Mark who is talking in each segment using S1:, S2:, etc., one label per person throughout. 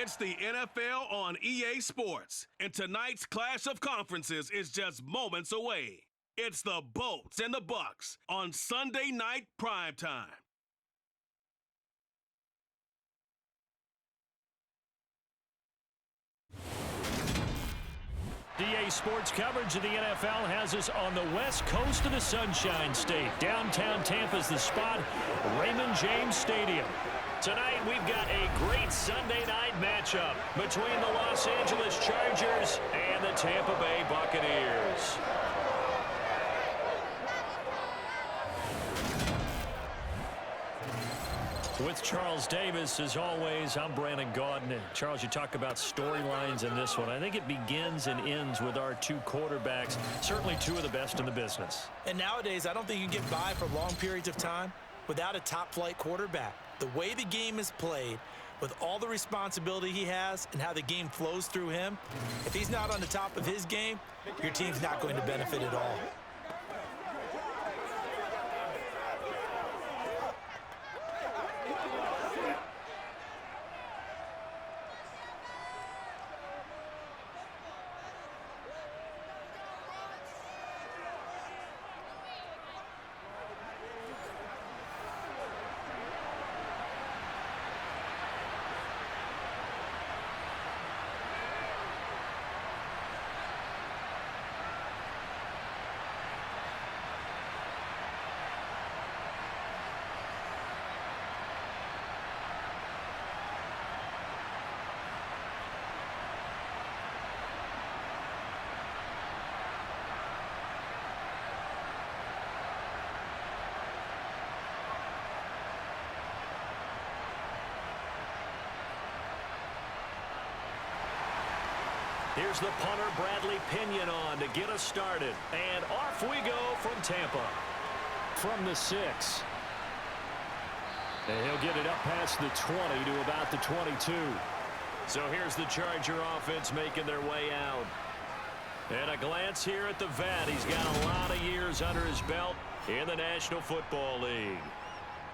S1: It's the NFL on EA Sports, and tonight's clash of conferences is just moments away. It's the Bolts and the Bucs on Sunday night primetime.
S2: EA Sports coverage of the NFL has us on the west coast of the Sunshine State. Downtown Tampa's the spot, Raymond James Stadium. Tonight, we've got a great Sunday night matchup between the Los Angeles Chargers and the Tampa Bay Buccaneers. With Charles Davis, as always, I'm Brandon Gaudin. Charles, you talk about storylines in this one. I think it begins and ends with our two quarterbacks, certainly two of the best in the business.
S3: And nowadays, I don't think you can get by for long periods of time without a top-flight quarterback. The way the game is played, with all the responsibility he has and how the game flows through him, if he's not on the top of his game, your team's not going to benefit at all.
S2: Here's the punter, Bradley Pinion, on to get us started. And off we go from Tampa. From the 6. And he'll get it up past the 20 to about the 22. So here's the Charger offense making their way out. And a glance here at the vet. He's got a lot of years under his belt in the National Football League.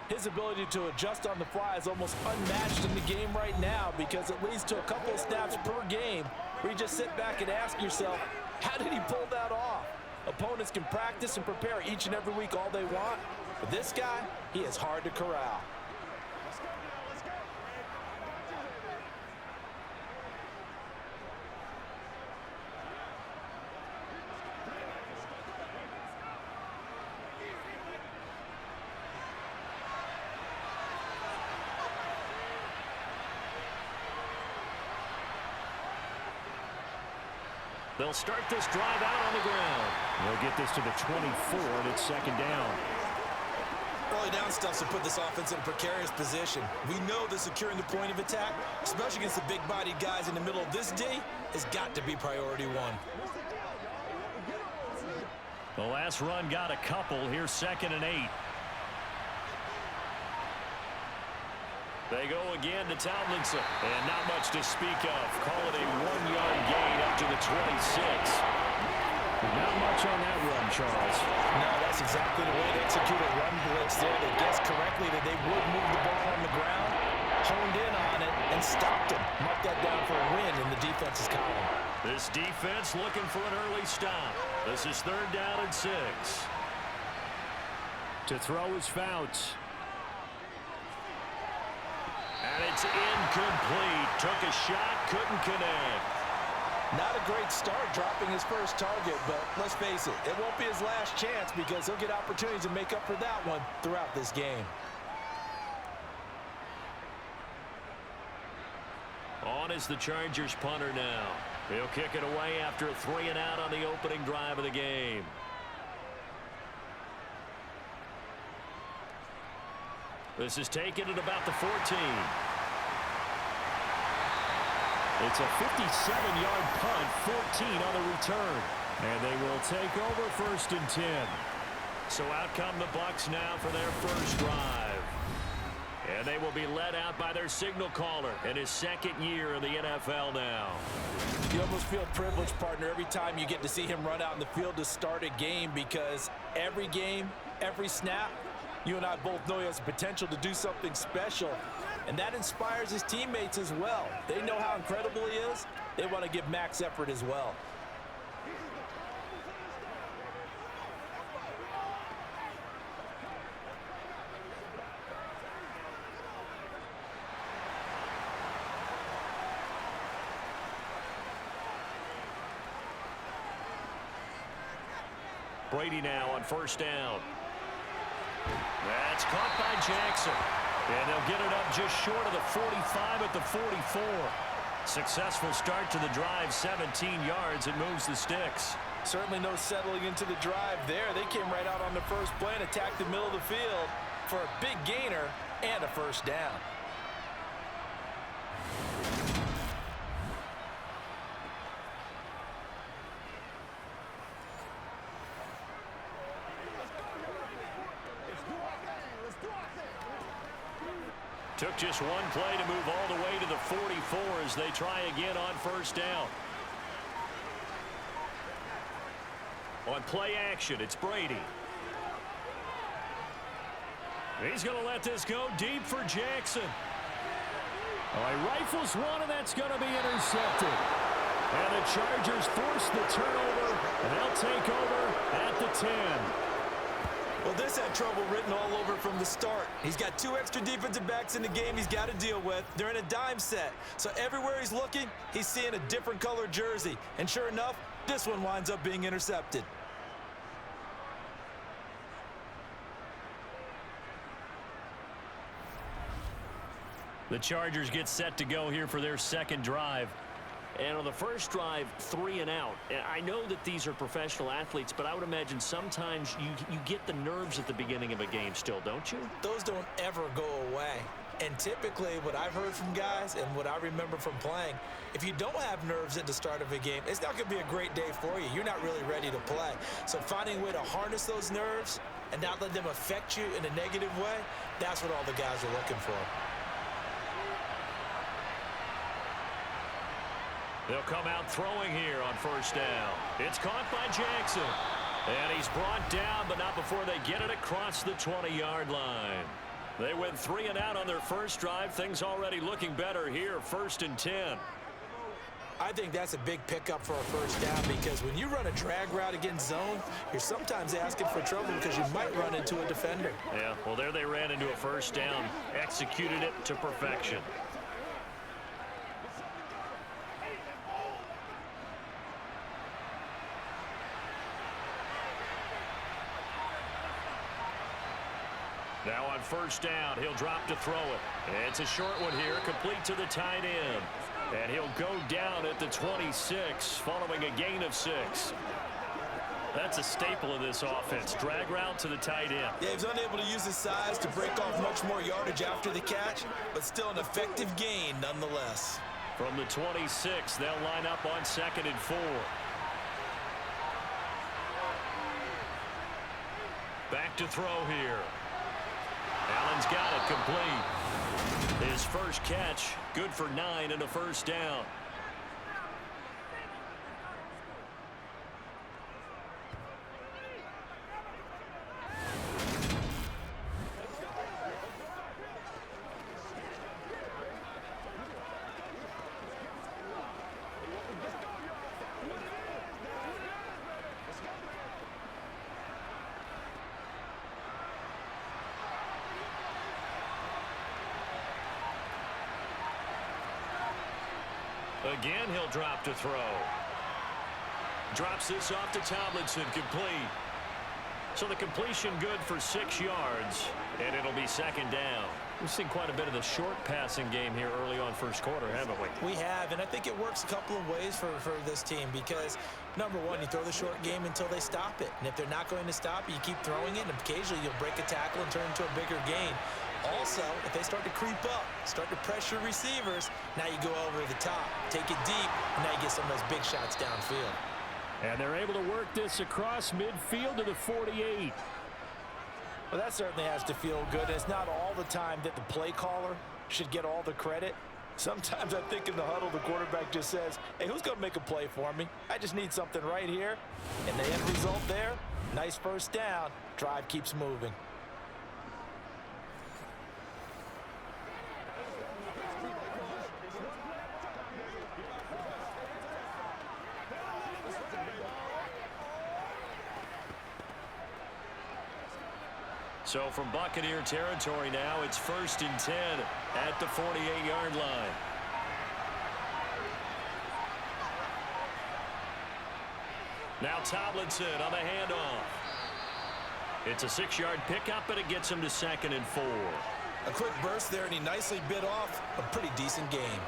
S3: His ability to adjust on the fly is almost unmatched in the game right now because it leads to a couple of snaps per game where you just sit back and ask yourself, how did he pull that off? Opponents can practice and prepare each and every week all they want, but this guy, he is hard to corral.
S2: They'll start this drive out on the ground. They'll get this to the 24, and it's second down.
S3: Early down stuff to put this offense in a precarious position. We know that securing the point of attack, especially against the big-bodied guys in the middle of this D, has got to be priority one.
S2: The last run got a couple. Here's 2nd and 8. They go again to Tomlinson, and not much to speak of. Call it a 1-yard gain up to the 26.
S4: Not much on that run, Charles.
S3: No, that's exactly the way to execute a run blitz there. They guessed correctly that they would move the ball on the ground, honed in on it, and stopped him. Mark that down for a win in the defense's column.
S2: This defense looking for an early stop. This is 3rd down and 6.
S4: To throw is Fouts.
S2: And it's incomplete. Took a shot, couldn't connect.
S3: Not a great start dropping his first target, but let's face it, it won't be his last chance because he'll get opportunities to make up for that one throughout this game.
S2: On is the Chargers punter now. He'll kick it away after a 3-and-out on the opening drive of the game. This is taken at about the 14.
S4: It's a 57-yard punt, 14 on the return. And they will take over 1st and 10.
S2: So out come the Bucs now for their first drive. And they will be led out by their signal caller in his 2nd year in the NFL now.
S3: You almost feel privileged, partner, every time you get to see him run out in the field to start a game because every game, every snap, you and I both know he has the potential to do something special. and that inspires his teammates as well. They know how incredible he is. They want to give max effort as well.
S2: Brady now on first down. That's caught by Jackson. And they'll get it up just short of the 45 at the 44. Successful start to the drive, 17 yards. It moves the sticks.
S3: Certainly no settling into the drive there. They came right out on the first play and attacked the middle of the field for a big gainer and a first down.
S2: Took just one play to move all the way to the 44 as they try again on first down. On play action, it's Brady. He's going to let this go deep for Jackson.
S4: Oh, he rifles one, and that's going to be intercepted. And the Chargers force the turnover, and they'll take over at the 10.
S5: Well, this had trouble written all over from the start. He's got 2 extra defensive backs in the game he's got to deal with. They're in a dime set. So everywhere he's looking, he's seeing a different color jersey. And sure enough, this one winds up being intercepted.
S2: The Chargers get set to go here for their second drive. And on the first drive, 3 and out. I know that these are professional athletes, but I would imagine sometimes you get the nerves at the beginning of a game still, don't you?
S5: Those don't ever go away. And typically what I've heard from guys and what I remember from playing, if you don't have nerves at the start of a game, it's not going to be a great day for you. You're not really ready to play. So finding a way to harness those nerves and not let them affect you in a negative way, that's what all the guys are looking for.
S2: They'll come out throwing here on first down. It's caught by Jackson. And he's brought down, but not before they get it across the 20-yard line. They went 3 and out on their first drive. Things already looking better here, 1st and 10.
S5: I think that's a big pickup for a first down because when you run a drag route against zone, you're sometimes asking for trouble because you might run into a defender.
S2: Yeah, well, there they ran into a first down. Executed it to perfection. Now on first down, he'll drop to throw it. It's a short one here, complete to the tight end. And he'll go down at the 26, following a gain of 6. That's a staple of this offense. Drag route to the tight end.
S5: Yeah, he was unable to use his size to break off much more yardage after the catch, but still an effective gain nonetheless.
S2: From the 26, they'll line up on 2nd and 4. Back to throw here. Allen's got it complete. His first catch, good for 9 and a first down. Again, he'll drop to throw. Drops this off to Tomlinson, complete. So the completion good for 6 yards, and it'll be 2nd down. We've seen quite a bit of the short passing game here early on first quarter, haven't we?
S5: We have, and I think it works a couple of ways for this team because, number one, you throw the short game until they stop it. And if they're not going to stop it, you keep throwing it, and occasionally you'll break a tackle and turn into a bigger gain. Also, if they start to creep up, start to pressure receivers, now you go over the top, take it deep, and now you get some of those big shots downfield.
S4: And they're able to work this across midfield to the 48.
S3: Well, that certainly has to feel good. And it's not all the time that the play caller should get all the credit. Sometimes I think in the huddle, the quarterback just says, hey, who's going to make a play for me? I just need something right here. And the end result there, nice first down. Drive keeps moving.
S2: So from Buccaneer territory now, it's 1st and 10 at the 48-yard line. Now Tomlinson on the handoff. It's a 6-yard pickup, and it gets him to 2nd and 4.
S5: A quick burst there, and he nicely bit off a pretty decent game.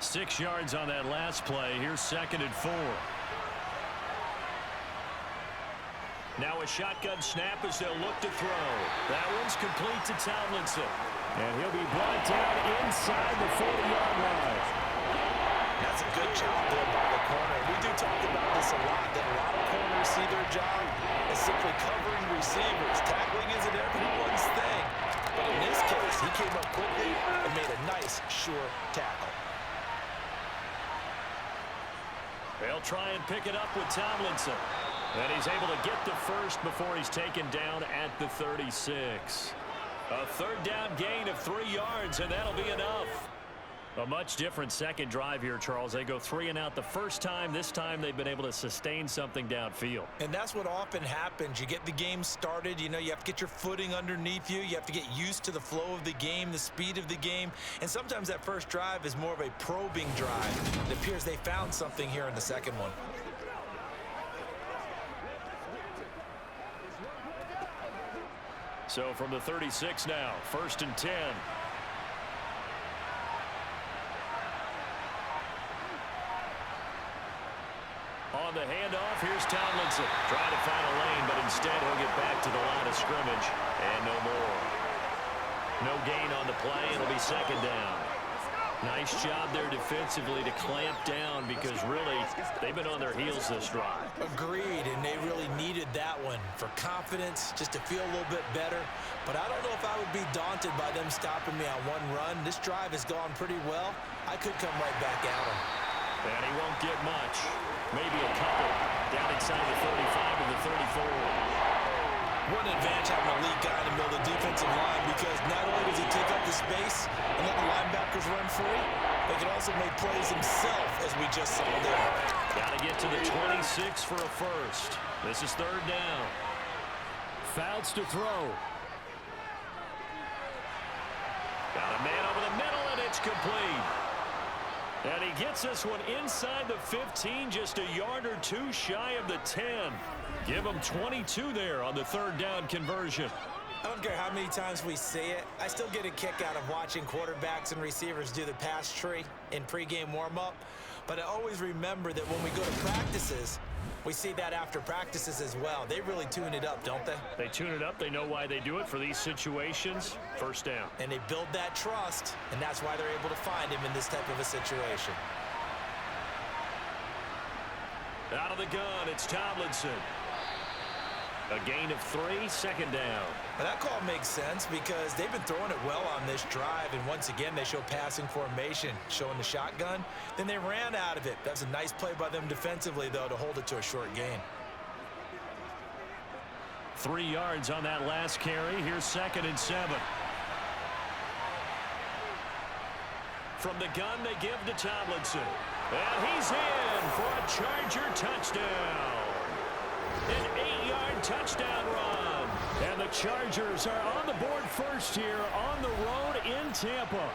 S2: Six yards on that last play. Here's 2nd and 4. Now a shotgun snap as they'll look to throw. That one's complete to Tomlinson.
S4: And he'll be brought down inside the 40-yard line.
S5: That's a good job there by the corner. We do talk about this a lot, that a lot of corners see their job as simply covering receivers. Tackling isn't everyone's thing. But in this case, he came up quickly and made a nice, sure tackle.
S2: They'll try and pick it up with Tomlinson. And he's able to get the first before he's taken down at the 36. A 3rd down gain of 3 yards, and that'll be enough. A much different second drive here, Charles. They go 3 and out the first time. This time they've been able to sustain something downfield.
S5: And that's what often happens. You get the game started. You know, you have to get your footing underneath you. You have to get used to the flow of the game, the speed of the game. And sometimes that first drive is more of a probing drive. It appears they found something here in the second one.
S2: So from the 36 now, 1st and 10. On the handoff, here's Tomlinson. Trying to find a lane, but instead he'll get back to the line of scrimmage. And no more. No gain on the play. It'll be 2nd down. Nice job there defensively to clamp down because really they've been on their heels this drive.
S5: Agreed, and they really needed that one for confidence, just to feel a little bit better. But I don't know if I would be daunted by them stopping me on one run. This drive has gone pretty well. I could come right back at them.
S2: And he won't get much. Maybe a couple. Down inside the 35 to the 34.
S5: What an advantage having an elite guy in the middle of the defensive line, because not only does he take up the space and let the linebackers run free, they can also make plays himself, as we just saw there.
S2: Got to get to the 26 for a first. This is 3rd down.
S4: Fouts to throw.
S2: Got a man over the middle, and it's complete. And he gets this one inside the 15, just a yard or two shy of the 10. Give him 22 there on the 3rd down conversion.
S5: I don't care how many times we see it. I still get a kick out of watching quarterbacks and receivers do the pass tree in pregame warm-up. But I always remember that when we go to practices, we see that after practices as well. They really tune it up, don't they?
S2: They tune it up. They know why they do it for these situations. 1st down.
S5: And they build that trust, and that's why they're able to find him in this type of a situation.
S2: Out of the gun, it's Tomlinson. A gain of 3, 2nd down.
S5: Now that call makes sense because they've been throwing it well on this drive, and once again they show passing formation, showing the shotgun. Then they ran out of it. That's a nice play by them defensively, though, to hold it to a short gain.
S2: 3 yards on that last carry. Here's 2nd and 7. From the gun, they give to Tomlinson. And he's in for a Charger touchdown. An 8-yard touchdown run.
S4: And the Chargers are on the board first here on the road in Tampa.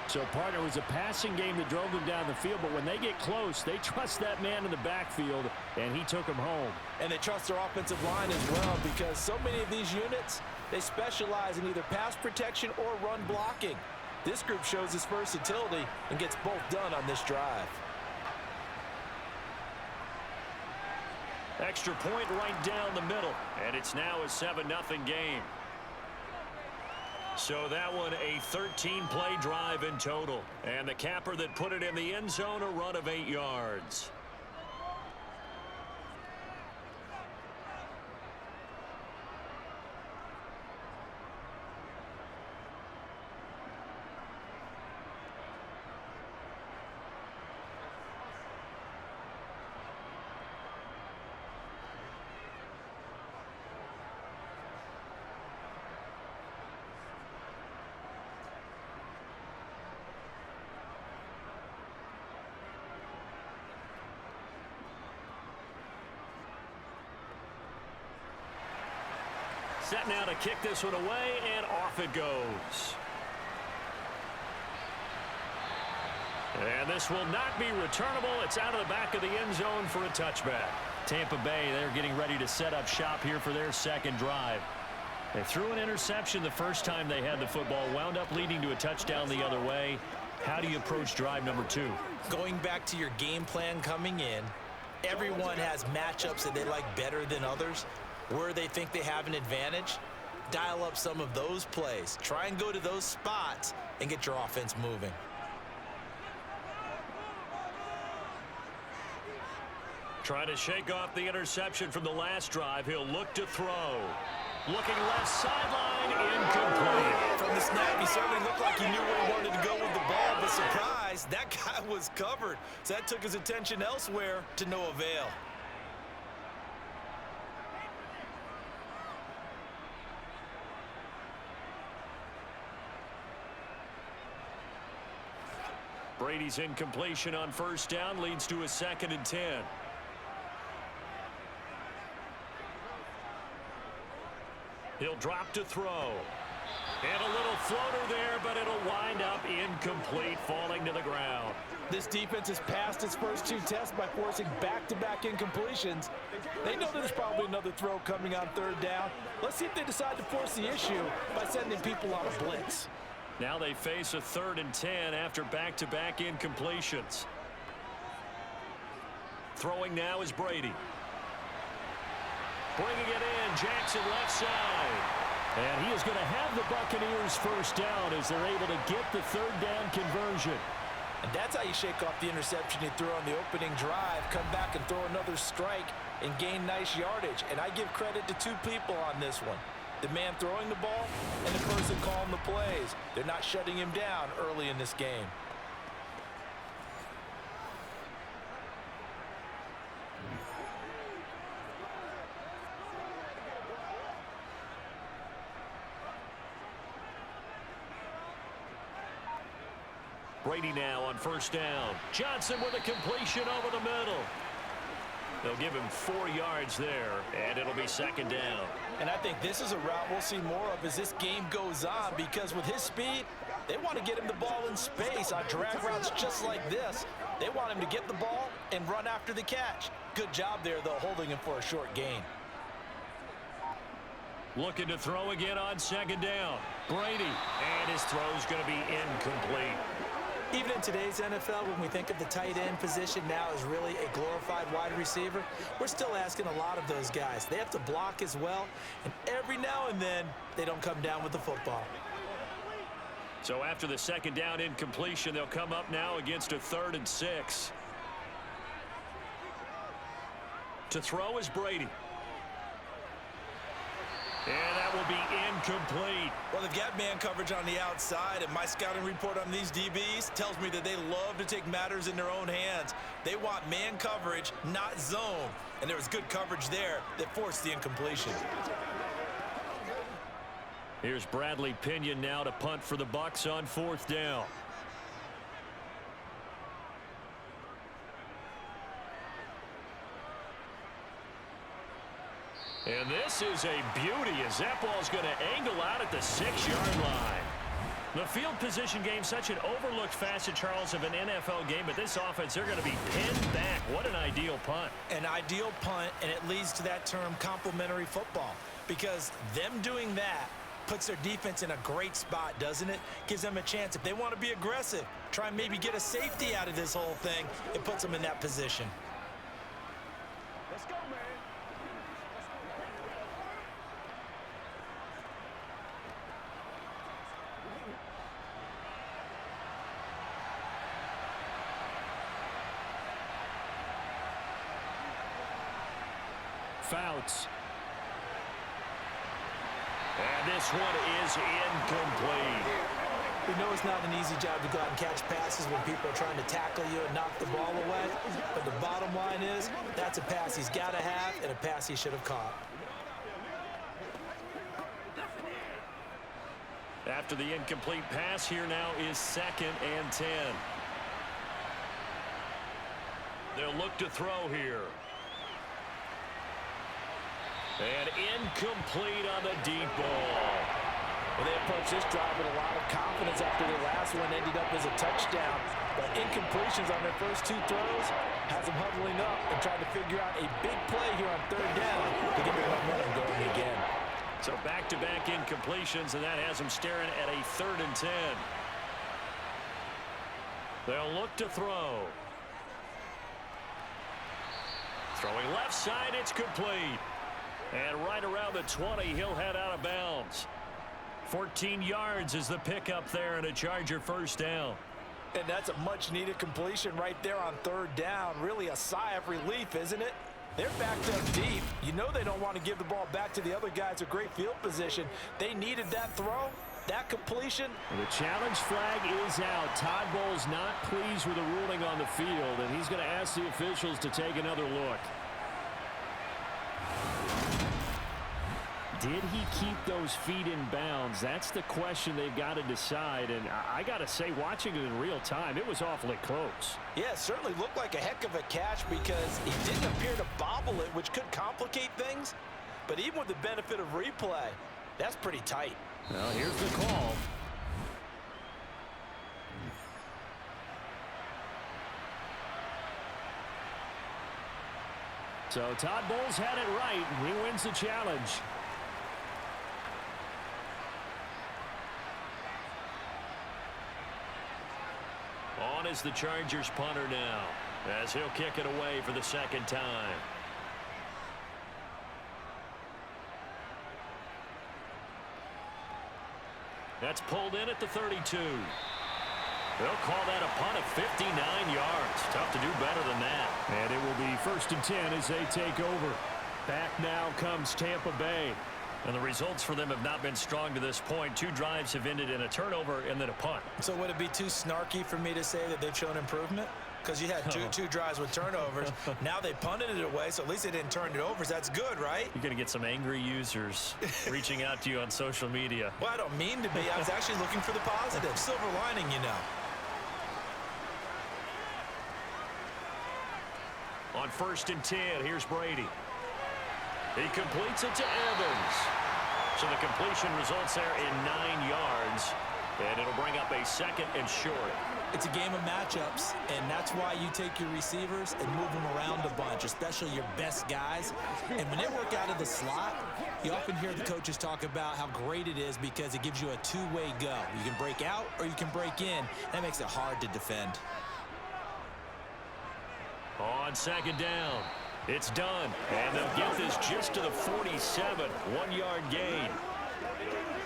S4: So, partner, it was a passing game that drove them down the field, but when they get close, they trust that man in the backfield, and he took them home.
S5: And they trust their offensive line as well, because so many of these units, they specialize in either pass protection or run blocking. This group shows its versatility and gets both done on this drive.
S2: Extra point right down the middle, and it's now a 7-0 game. So that one a 13-play drive in total, and the capper that put it in the end zone, a run of 8 yards. set now to kick this one away, and off it goes. And this will not be returnable. It's out of the back of the end zone for a touchback. Tampa Bay, they're getting ready to set up shop here for their second drive. They threw an interception the first time they had the football, wound up leading to a touchdown the other way. How do you approach drive number 2?
S5: Going back to your game plan coming in, everyone has matchups that they like better than others. Where they think they have an advantage, dial up some of those plays. Try and go to those spots and get your offense moving.
S2: Trying to shake off the interception from the last drive. He'll look to throw. Looking left sideline, incomplete.
S5: From the snap, he certainly looked like he knew where he wanted to go with the ball, but surprise, that guy was covered. So that took his attention elsewhere to no avail.
S2: Brady's incompletion on first down leads to a 2nd and 10. He'll drop to throw. And a little floater there, but it'll wind up incomplete, falling to the ground.
S3: This defense has passed its first 2 tests by forcing back-to-back incompletions. They know there's probably another throw coming on 3rd down. Let's see if they decide to force the issue by sending people on a blitz.
S2: Now they face a 3rd and 10 after back-to-back incompletions. Throwing now is Brady. Bringing it in, Jackson left side.
S4: And he is going to have the Buccaneers first down as they're able to get the 3rd down conversion.
S3: And that's how you shake off the interception you threw on the opening drive, come back and throw another strike and gain nice yardage. And I give credit to 2 people on this one. The man throwing the ball and the person calling the plays. They're not shutting him down early in this game.
S2: Brady now on first down. Johnson with a completion over the middle. They'll give him 4 yards there, and it'll be 2nd down.
S3: And I think this is a route we'll see more of as this game goes on, because with his speed, they want to get him the ball in space on drag routes just like this. They want him to get the ball and run after the catch. Good job there, though, holding him for a short gain.
S2: Looking to throw again on 2nd down. Brady, and his throw's going to be incomplete.
S5: Even in today's NFL, when we think of the tight end position now as really a glorified wide receiver, we're still asking a lot of those guys. They have to block as well, and every now and then, they don't come down with the football.
S2: So after the 2nd down incompletion, they'll come up now against a 3rd and 6. To throw is Brady. And that will be incomplete.
S5: Well, they've got man coverage on the outside, and my scouting report on these DBs tells me that they love to take matters in their own hands. They want man coverage, not zone. And there was good coverage there that forced the incompletion.
S2: Here's Bradley Pinion now to punt for the Bucs on 4th down. And this is a beauty as that ball's going to angle out at the 6-yard line. The field position game, such an overlooked facet, Charles, of an NFL game, but this offense, they're going to be pinned back. What an ideal punt.
S5: An ideal punt, and it leads to that term complementary football, because them doing that puts their defense in a great spot, doesn't it? Gives them a chance. If they want to be aggressive, try and maybe get a safety out of this whole thing, it puts them in that position.
S3: Let's go, man.
S4: Fouts.
S2: And this one is incomplete.
S5: We know it's not an easy job to go out and catch passes when people are trying to tackle you and knock the ball away. But the bottom line is, that's a pass he's got to have and a pass he should have caught.
S2: After the incomplete pass, here now is 2nd and 10. They'll look to throw here. And incomplete on the deep ball.
S3: Well, they approached this drive with a lot of confidence after their last one ended up as a touchdown. But incompletions on their first two throws has them huddling up and trying to figure out a big play here on third down to get their momentum going again.
S2: So back-to-back incompletions, and that has them staring at a 3rd and 10. They'll look to throw. Throwing left side, it's complete. And right around the 20, he'll head out of bounds. 14 yards is the pickup there and a Charger first down.
S3: And that's a much-needed completion right there on third down. Really a sigh of relief, isn't it? They're backed up deep. You know they don't want to give the ball back to the other guys. A great field position. They needed that throw, that completion.
S4: The challenge flag is out. Todd Bowles not pleased with the ruling on the field, and he's going to ask the officials to take another look. Did he keep those feet in bounds? That's the question they've got to decide. And I got to say, watching it in real time, it was awfully close.
S3: Yeah, it certainly looked like a heck of a catch because he didn't appear to bobble it, which could complicate things. But even with the benefit of replay, that's pretty tight.
S4: Well, here's the call. So Todd Bowles had it right, and he wins the challenge.
S2: On is the Chargers punter now, as he'll kick it away for the second time. That's pulled in at the 32. They'll call that a punt of 59 yards. Tough to do better than that.
S4: And it will be 1st and 10 as they take over. Back now comes Tampa Bay.
S2: And the results for them have not been strong to this point. 2 drives have ended in a turnover and then a punt.
S5: So would it be too snarky for me to say that they've shown improvement? Because you had two drives with turnovers. Now they punted it away, so at least they didn't turn it over. So that's good, right?
S2: You're going to get some angry users reaching out to you on social media.
S5: Well, I don't mean to be. I was actually looking for the positive. Silver lining, you know.
S2: On 1st and 10, here's Brady. He completes it to Evans. So the completion results there in 9 yards. And it'll bring up a 2nd and short.
S5: It's a game of matchups, and that's why you take your receivers and move them around a bunch, especially your best guys. And when they work out of the slot, you often hear the coaches talk about how great it is because it gives you a two-way go. You can break out or you can break in. That makes it hard to defend.
S2: On 2nd down, it's done. And they'll get this just to the 47, 1-yard gain.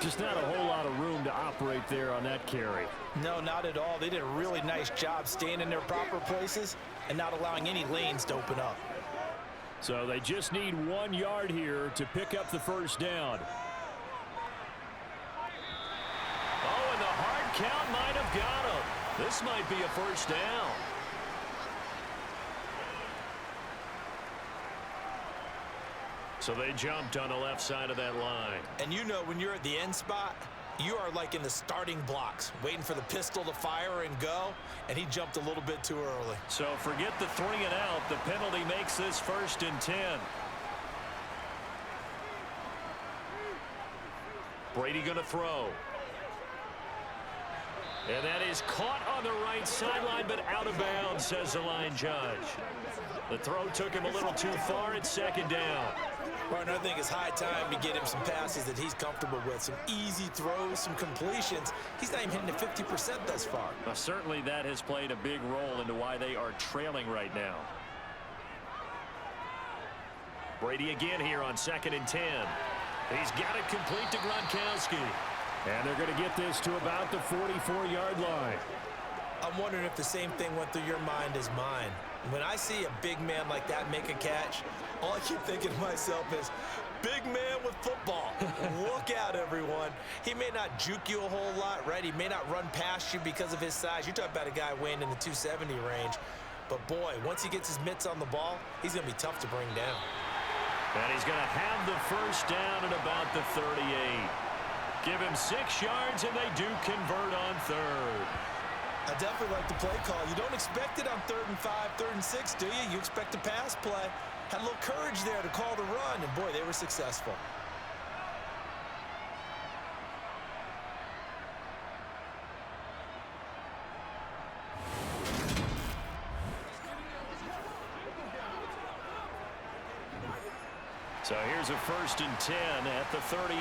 S4: Just not a whole lot of room to operate there on that carry.
S5: No, not at all. They did a really nice job staying in their proper places and not allowing any lanes to open up.
S4: So they just need 1 yard here to pick up the first down.
S2: Oh, and the hard count might have got him. This might be a first down. So they jumped on the left side of that line.
S5: And you know when you're at the end spot, you are like in the starting blocks, waiting for the pistol to fire and go, and he jumped a little bit too early.
S2: So forget the 3 and out. The penalty makes this 1st and 10. Brady going to throw. And that is caught on the right sideline, but out of bounds, says the line judge. The throw took him a little too far. It's 2nd down.
S5: Well, I think it's high time to get him some passes that he's comfortable with, some easy throws, some completions. He's not even hitting at 50% thus far.
S2: Well, certainly that has played a big role into why they are trailing right now. Brady again here on 2nd and 10. He's got it complete to Gronkowski.
S4: And they're going to get this to about the 44-yard line.
S5: I'm wondering if the same thing went through your mind as mine. When I see a big man like that make a catch, all I keep thinking to myself is, big man with football. Look out, everyone. He may not juke you a whole lot, right? He may not run past you because of his size. You're talking about a guy weighing in the 270 range. But, boy, once he gets his mitts on the ball, he's going to be tough to bring down.
S2: And he's going to have the first down at about the 38. Give him 6 yards, and they do convert on 3rd.
S5: I definitely like the play call. You don't expect it on 3rd and 5, 3rd and 6, do you? You expect a pass play. Had a little courage there to call the run, and boy, they were successful.
S2: So here's a 1st and 10 at the 38.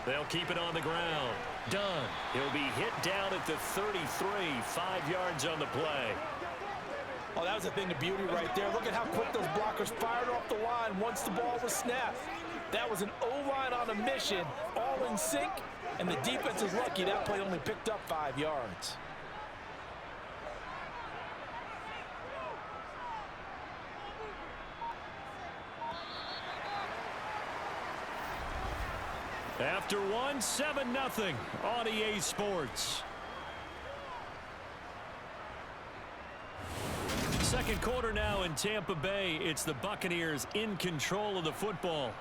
S2: They'll keep it on the ground. Dunn. He'll be hit down at the 33, 5 yards on the play.
S5: Oh, that was a thing of beauty right there. Look at how quick those blockers fired off the line once the ball was snapped. That was an O-line on a mission, all in sync, and the defense is lucky that play only picked up 5 yards.
S2: After 1, 7-0 on EA Sports. Second quarter now in Tampa Bay. It's the Buccaneers in control of the football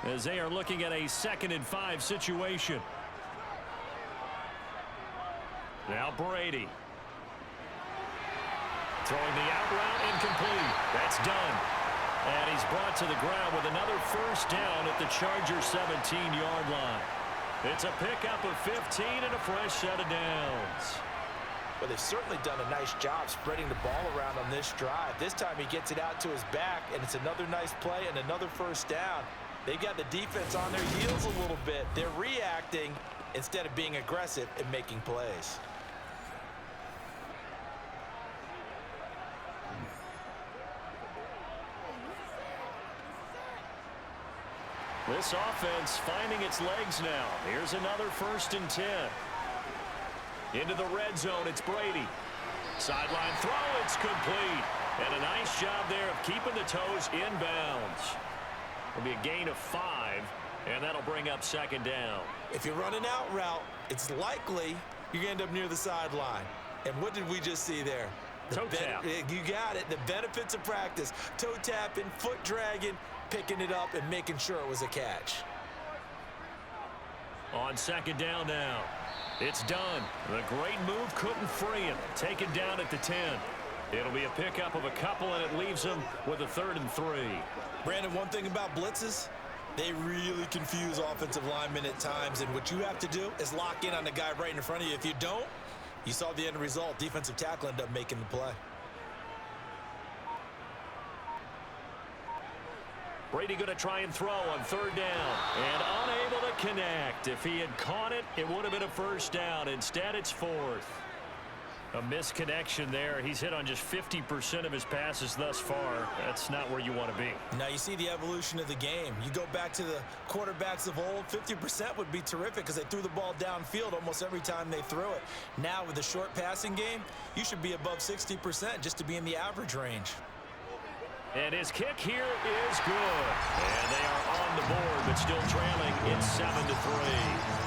S2: as they are looking at a 2nd and 5 situation. Now Brady. Throwing the out route incomplete. That's done. And he's brought to the ground with another 1st down at the Chargers' 17-yard line. It's a pickup of 15 and a fresh set of downs.
S5: Well, they've certainly done a nice job spreading the ball around on this drive. This time he gets it out to his back, and it's another nice play and another 1st down. They got the defense on their heels a little bit. They're reacting instead of being aggressive and making plays.
S2: This offense finding its legs now. Here's another 1st and 10. Into the red zone, it's Brady. Sideline throw, it's complete. And a nice job there of keeping the toes inbounds. It'll be a gain of 5, and that'll bring up 2nd down.
S5: If you're running out route, it's likely you're going to end up near the sideline. And what did we just see there?
S2: Toe tap.
S5: You got it. The benefits of practice. Toe tapping, foot dragging, picking it up, and making sure it was a catch.
S2: On 2nd down now. It's done. The great move couldn't free him. Taken down at the 10. It'll be a pickup of a couple, and it leaves him with a 3rd and 3.
S5: Brandon, one thing about blitzes, they really confuse offensive linemen at times, and what you have to do is lock in on the guy right in front of you. If you don't, you saw the end result. Defensive tackle ended up making the play.
S2: Brady going to try and throw on 3rd down. And unable to connect. If he had caught it, it would have been a 1st down. Instead, it's 4th. A misconnection there. He's hit on just 50% of his passes thus far. That's not where you want to be.
S5: Now you see the evolution of the game. You go back to the quarterbacks of old, 50% would be terrific because they threw the ball downfield almost every time they threw it. Now with the short passing game, you should be above 60% just to be in the average range.
S2: And his kick here is good. And they are on the board, but still trailing. It's 7-3.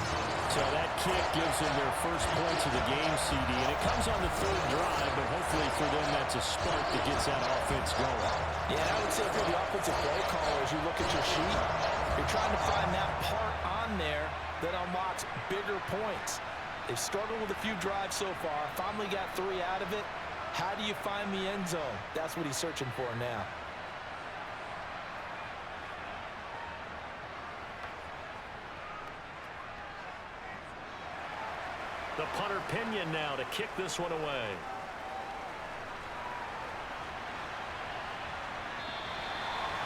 S4: So that kick gives them their first points of the game, CD, and it comes on the 3rd drive, but hopefully for them that's a spark that gets that offense going.
S5: Yeah, and I would say for the offensive play caller, as you look at your sheet, you're trying to find that part on there that unlocks bigger points. They've struggled with a few drives so far, finally got 3 out of it. How do you find the end zone? That's what he's searching for now.
S2: The punter Pinion now to kick this one away.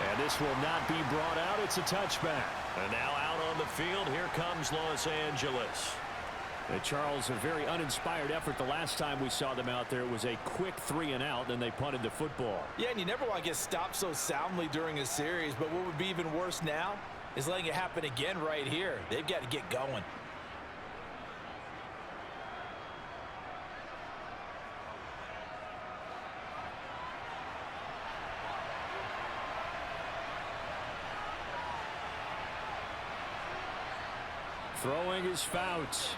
S2: And this will not be brought out. It's a touchback. And now out on the field, here comes Los Angeles.
S4: Charles, a very uninspired effort the last time we saw them out there. It was a quick 3 and out, then they punted the football.
S5: Yeah, and you never want to get stopped so soundly during a series, but what would be even worse now is letting it happen again right here. They've got to get going.
S4: Throwing is Fouts.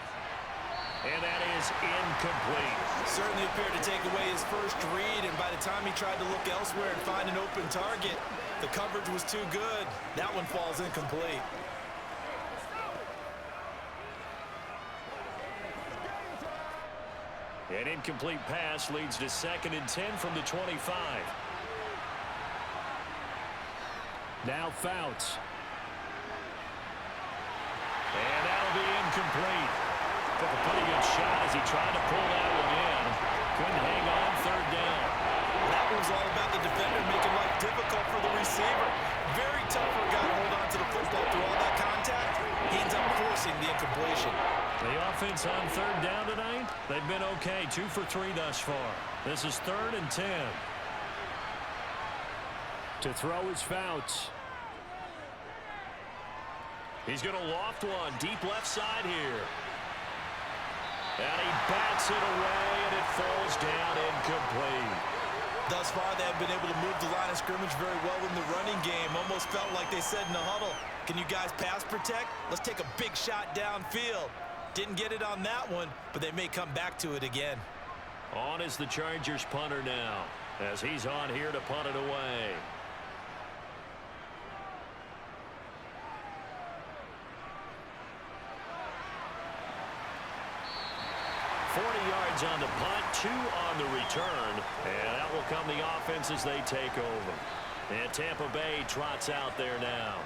S2: And that is incomplete.
S5: Certainly appeared to take away his first read, and by the time he tried to look elsewhere and find an open target, the coverage was too good. That one falls incomplete.
S2: An incomplete pass leads to 2nd and 10 from the 25.
S4: Now Fouts.
S2: And that'll be incomplete. Took a pretty good shot as he tried to pull that one in. Couldn't hang on 3rd down.
S5: That was all about the defender making life difficult for the receiver. Very tough for a guy to hold on to the football through all that contact. He ends up forcing the incompletion.
S2: The offense on 3rd down tonight, they've been okay. 2 for 3 thus far. This is 3rd and 10.
S4: To throw is Fouts.
S2: He's going to loft one deep left side here. And he bats it away, and it falls down incomplete.
S5: Thus far, they have been able to move the line of scrimmage very well in the running game. Almost felt like they said in the huddle, can you guys pass protect? Let's take a big shot downfield. Didn't get it on that one, but they may come back to it again.
S2: On is the Chargers punter now, as he's on here to punt it away. On the punt, 2 on the return, and that will come the offense as they take over. And Tampa Bay trots out there now.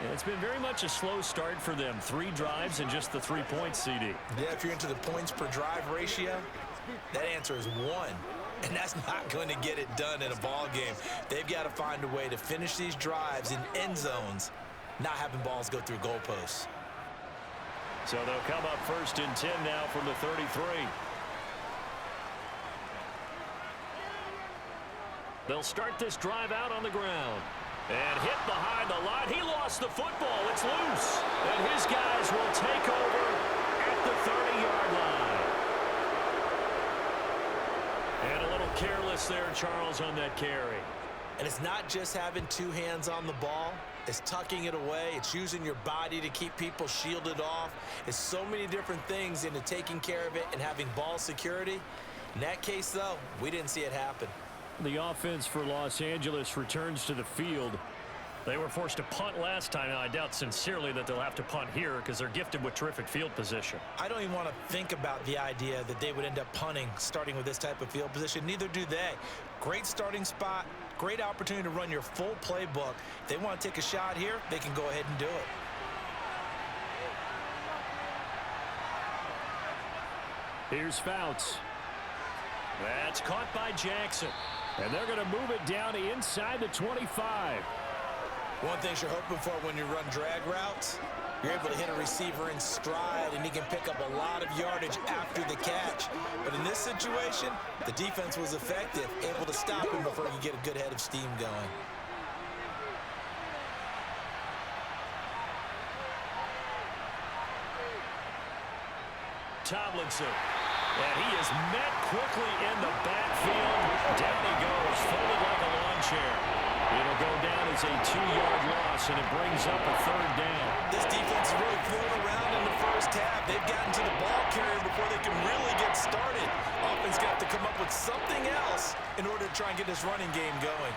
S4: And it's been very much a slow start for them. 3 drives and just the 3 points, CD.
S5: Yeah, if you're into the points per drive ratio, that answer is 1. And that's not going to get it done in a ball game. They've got to find a way to finish these drives in end zones, not having balls go through goalposts.
S2: So they'll come up 1st and 10 now from the 33. They'll start this drive out on the ground. And hit behind the line. He lost the football. It's loose. And his guys will take over at the 30-yard line. And a little careless there, Charles, on that carry.
S5: And it's not just having 2 hands on the ball. It's tucking it away. It's using your body to keep people shielded off. It's so many different things into taking care of it and having ball security. In that case, though, we didn't see it happen.
S4: The offense for Los Angeles returns to the field.
S2: They were forced to punt last time. Now, I doubt sincerely that they'll have to punt here because they're gifted with terrific field position.
S5: I don't even want to think about the idea that they would end up punting starting with this type of field position. Neither do they. Great starting spot, great opportunity to run your full playbook. If they want to take a shot here, they can go ahead and do it.
S4: Here's Fouts.
S2: That's caught by Jackson.
S4: And they're going to move it down to inside the 25.
S5: One thing you're hoping for when you run drag routes, you're able to hit a receiver in stride, and he can pick up a lot of yardage after the catch. But in this situation, the defense was effective, able to stop him before he could get a good head of steam going.
S2: Tomlinson. And he is met quickly in the backfield. Down he goes, folded like a lawn chair. It'll go down as a 2-yard loss, and it brings up a 3rd down.
S5: This defense is really floating around in the first half. They've gotten to the ball carrier before they can really get started. Offense got to come up with something else in order to try and get this running game going.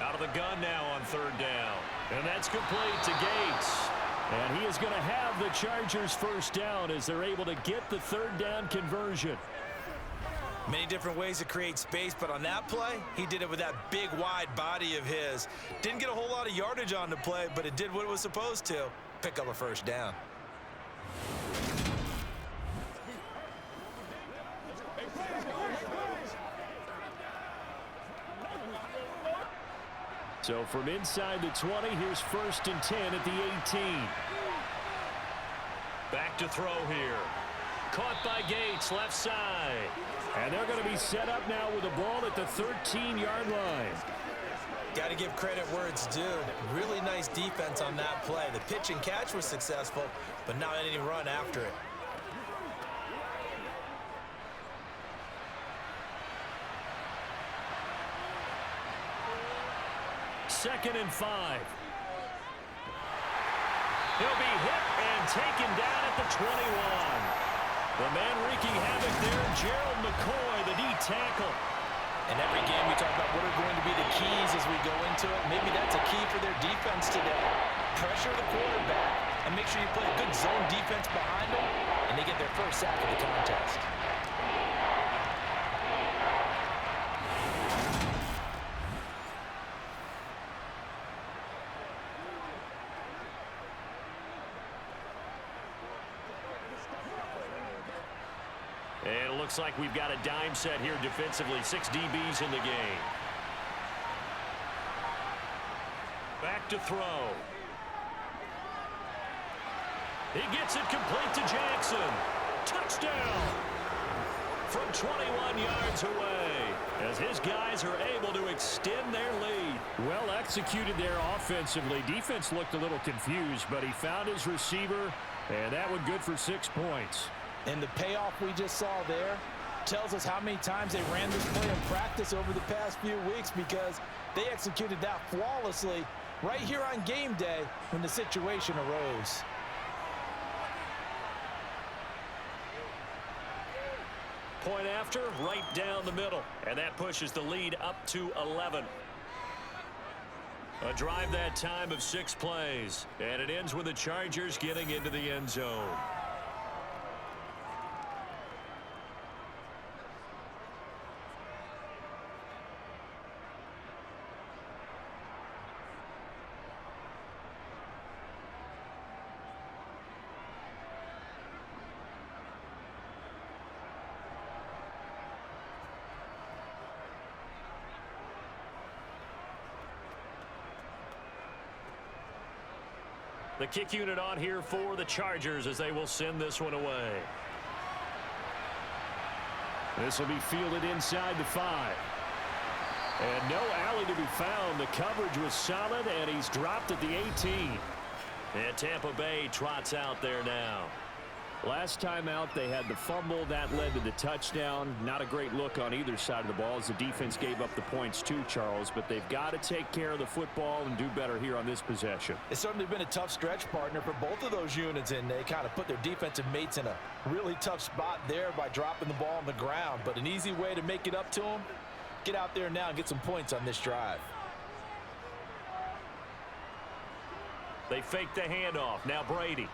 S2: Out of the gun now on 3rd down. And that's complete to Gates.
S4: And he is going to have the Chargers 1st down as they're able to get the 3rd down conversion.
S5: Many different ways to create space, but on that play, he did it with that big, wide body of his. Didn't get a whole lot of yardage on the play, but it did what it was supposed to. Pick up a 1st down.
S4: So from inside the 20, here's 1st and 10 at the 18.
S2: Back to throw here. Caught by Gates, left side.
S4: And they're going to be set up now with the ball at the 13-yard line.
S5: Got to give credit where it's due. Really nice defense on that play. The pitch and catch was successful, but not any run after it.
S2: Second and 5. He'll be hit and taken down at the 21. The man wreaking havoc there, Gerald McCoy, the D tackle.
S5: In every game, we talk about what are going to be the keys as we go into it. Maybe that's a key for their defense today. Pressure the quarterback and make sure you play a good zone defense behind him. and they get their first sack of the contest.
S2: And it looks like we've got a dime set here defensively. 6 DBs in the game. Back to throw. He gets it complete to Jackson. Touchdown! From 21 yards away, as his guys are able to extend their lead.
S4: Well executed there offensively. Defense looked a little confused, but he found his receiver, and that one good for 6 points.
S3: And the payoff we just saw there tells us how many times they ran this play in practice over the past few weeks, because they executed that flawlessly right here on game day when the situation arose.
S2: Point after, right down the middle. And that pushes the lead up to 11. A drive that time of 6 plays. And it ends with the Chargers getting into the end zone. The kick unit on here for the Chargers as they will send this one away.
S4: This will be fielded inside the 5. And no alley to be found. The coverage was solid, and he's dropped at the 18.
S2: And Tampa Bay trots out there now.
S4: Last time out, they had the fumble. That led to the touchdown. Not a great look on either side of the ball as the defense gave up the points too, Charles. But they've got to take care of the football and do better here on this possession.
S3: It's certainly been a tough stretch, partner, for both of those units, and they kind of put their defensive mates in a really tough spot there by dropping the ball on the ground. But an easy way to make it up to them, get out there now and get some points on this drive.
S2: They fake the handoff. Now Brady.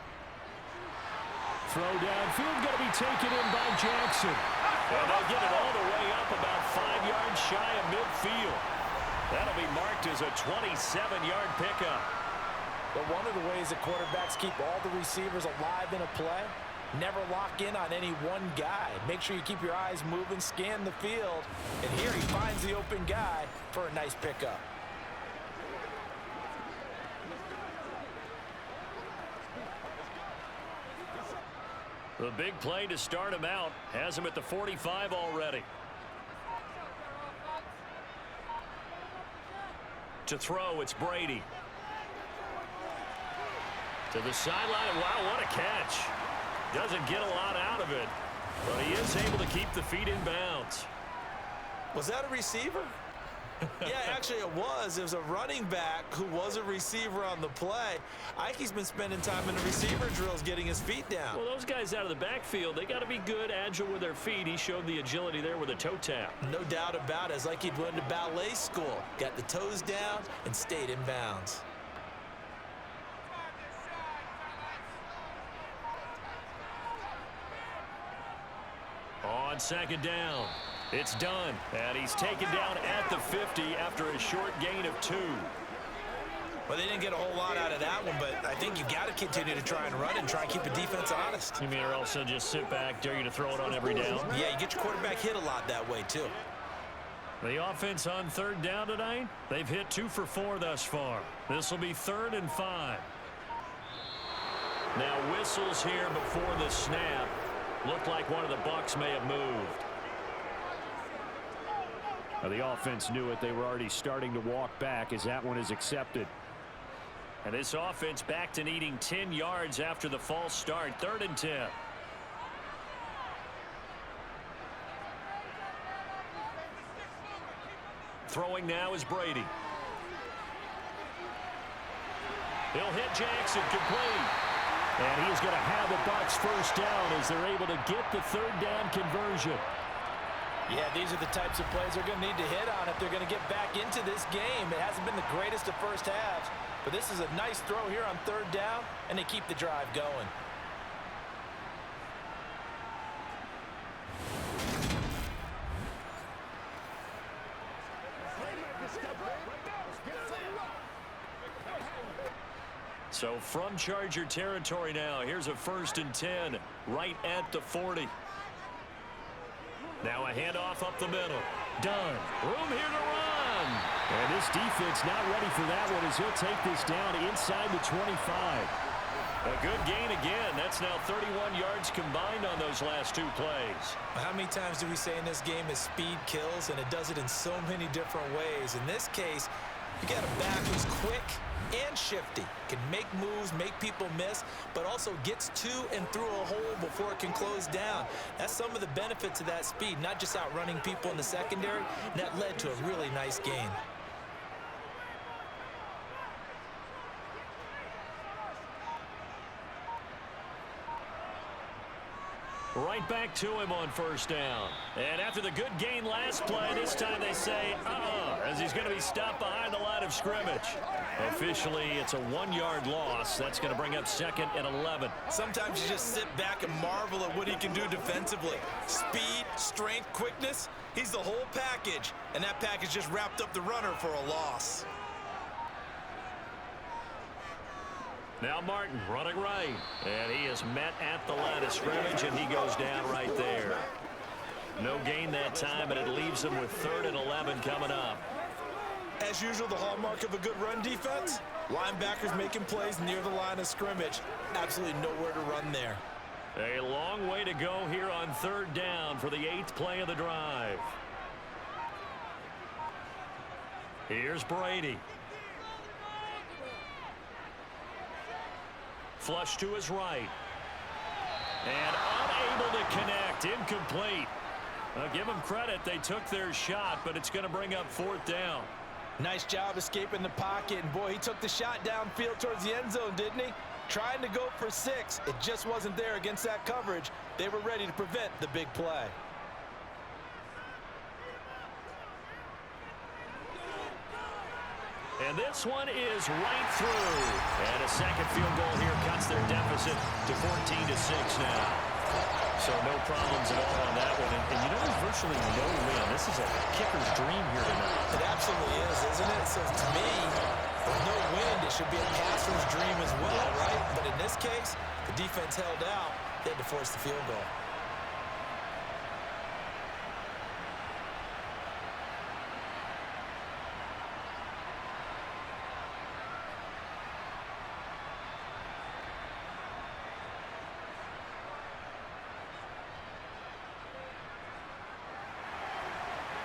S4: Throw downfield going to be taken in by Jackson.
S2: And they'll get it all the way up about 5 yards shy of midfield. That'll be marked as a 27-yard pickup.
S3: But one of the ways that quarterbacks keep all the receivers alive in a play, never lock in on any one guy. Make sure you keep your eyes moving, scan the field. And here he finds the open guy for a nice pickup.
S2: The big play to start him out has him at the 45 already. To throw, it's Brady. To the sideline. Wow, what a catch. Doesn't get a lot out of it, but he is able to keep the feet in bounds.
S5: Was that a receiver? Yeah, actually it was. It was a running back who was a receiver on the play. Ike's been spending time in the receiver drills getting his feet down.
S2: Well, those guys out of the backfield, they got to be good, agile with their feet. He showed the agility there with a toe tap.
S5: No doubt about it. It's like he'd went to ballet school. Got the toes down and stayed in bounds.
S2: On second down, it's done. And he's taken down at the 50 after a short gain of 2.
S5: Well, they didn't get a whole lot out of that one, but I think you got to continue to try and run and try and keep the defense honest.
S2: You mean or else they'll just sit back, dare you to throw it on every down?
S5: Yeah, you get your quarterback hit a lot that way, too.
S2: The offense on third down tonight, they've hit 2 for 4 thus far. This will be 3rd and 5. Now whistles here before the snap. Looked like one of the Bucs may have moved.
S4: Now the offense knew it. They were already starting to walk back as that one is accepted.
S2: And this offense back to needing 10 yards after the false start. 3rd and 10. Throwing now is Brady. He'll hit Jackson complete.
S4: And he's going to have the Bucs first down as they're able to get the 3rd down conversion.
S3: Yeah, these are the types of plays they're going to need to hit on if they're going to get back into this game. It hasn't been the greatest of first halves, but this is a nice throw here on 3rd down, and they keep the drive going.
S2: So from Charger territory now, here's a 1st and 10 right at the 40. Now a handoff up the middle. Done. Room here to run.
S4: And this defense not ready for that one as he'll take this down inside the 25.
S2: A good gain again. That's now 31 yards combined on those last 2 plays.
S5: How many times do we say in this game is speed kills, and it does it in so many different ways. In this case, you got a back who's quick and shifty, can make moves, make people miss, but also gets to and through a hole before it can close down. That's some of the benefits of that speed, not just outrunning people in the secondary. And that led to a really nice gain.
S2: Right back to him on 1st down. And after the good gain last play, this time they say, as he's going to be stopped behind the line of scrimmage. Officially, it's a 1-yard loss. That's going to bring up 2nd and 11.
S5: Sometimes you just sit back and marvel at what he can do defensively. Speed, strength, quickness, he's the whole package. And that package just wrapped up the runner for a loss.
S2: Now Martin running right, and he is met at the line of scrimmage, and he goes down right there. No gain that time, and it leaves him with 3rd and 11 coming up.
S5: As usual, the hallmark of a good run defense, linebackers making plays near the line of scrimmage. Absolutely nowhere to run there.
S2: A long way to go here on 3rd down for the 8th play of the drive. Here's Brady. Flush to his right. And unable to connect. Incomplete. Give them credit. They took their shot, but it's going to bring up 4th down.
S5: Nice job escaping the pocket. And, boy, he took the shot downfield towards the end zone, didn't he? Trying to go for 6. It just wasn't there against that coverage. They were ready to prevent the big play.
S2: And this one is right through. And a 2nd field goal here cuts their deficit to 14-6 now. So no problems at all on that one. And you know, there's virtually no wind. This is a kicker's dream here tonight.
S5: It absolutely is, isn't it? So to me, with no wind, it should be a passer's dream as well, right? But in this case, the defense held out. They had to force the field goal.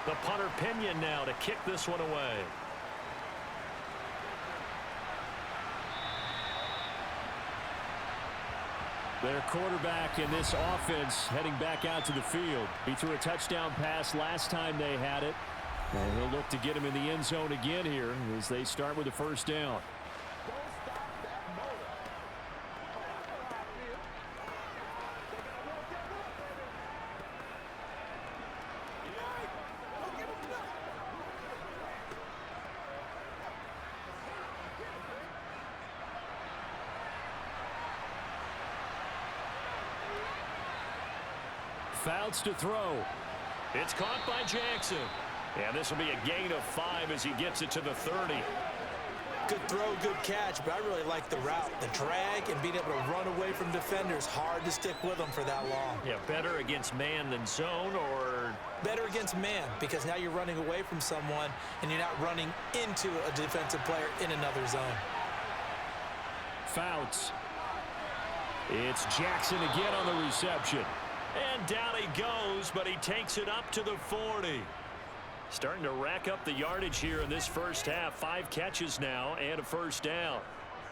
S2: The punter Pinion now to kick this one away.
S4: Their quarterback in this offense heading back out to the field. He threw a touchdown pass last time they had it. And he'll look to get him in the end zone again here as they start with a 1st down. Fouts to throw.
S2: It's caught by Jackson. And this will be a gain of 5 as he gets it to the 30.
S5: Good throw, good catch, but I really like the route. The drag and being able to run away from defenders. Hard to stick with them for that long.
S2: Yeah, better against man than zone, or?
S5: Better against man, because now you're running away from someone and you're not running into a defensive player in another zone.
S4: Fouts. It's Jackson again on the reception.
S2: And down he goes, but he takes it up to the 40. Starting to rack up the yardage here in this first half. 5 catches now and a 1st down.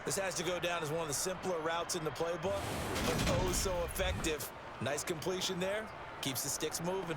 S5: This has to go down as one of the simpler routes in the playbook, but oh so effective. Nice completion there. Keeps the sticks moving.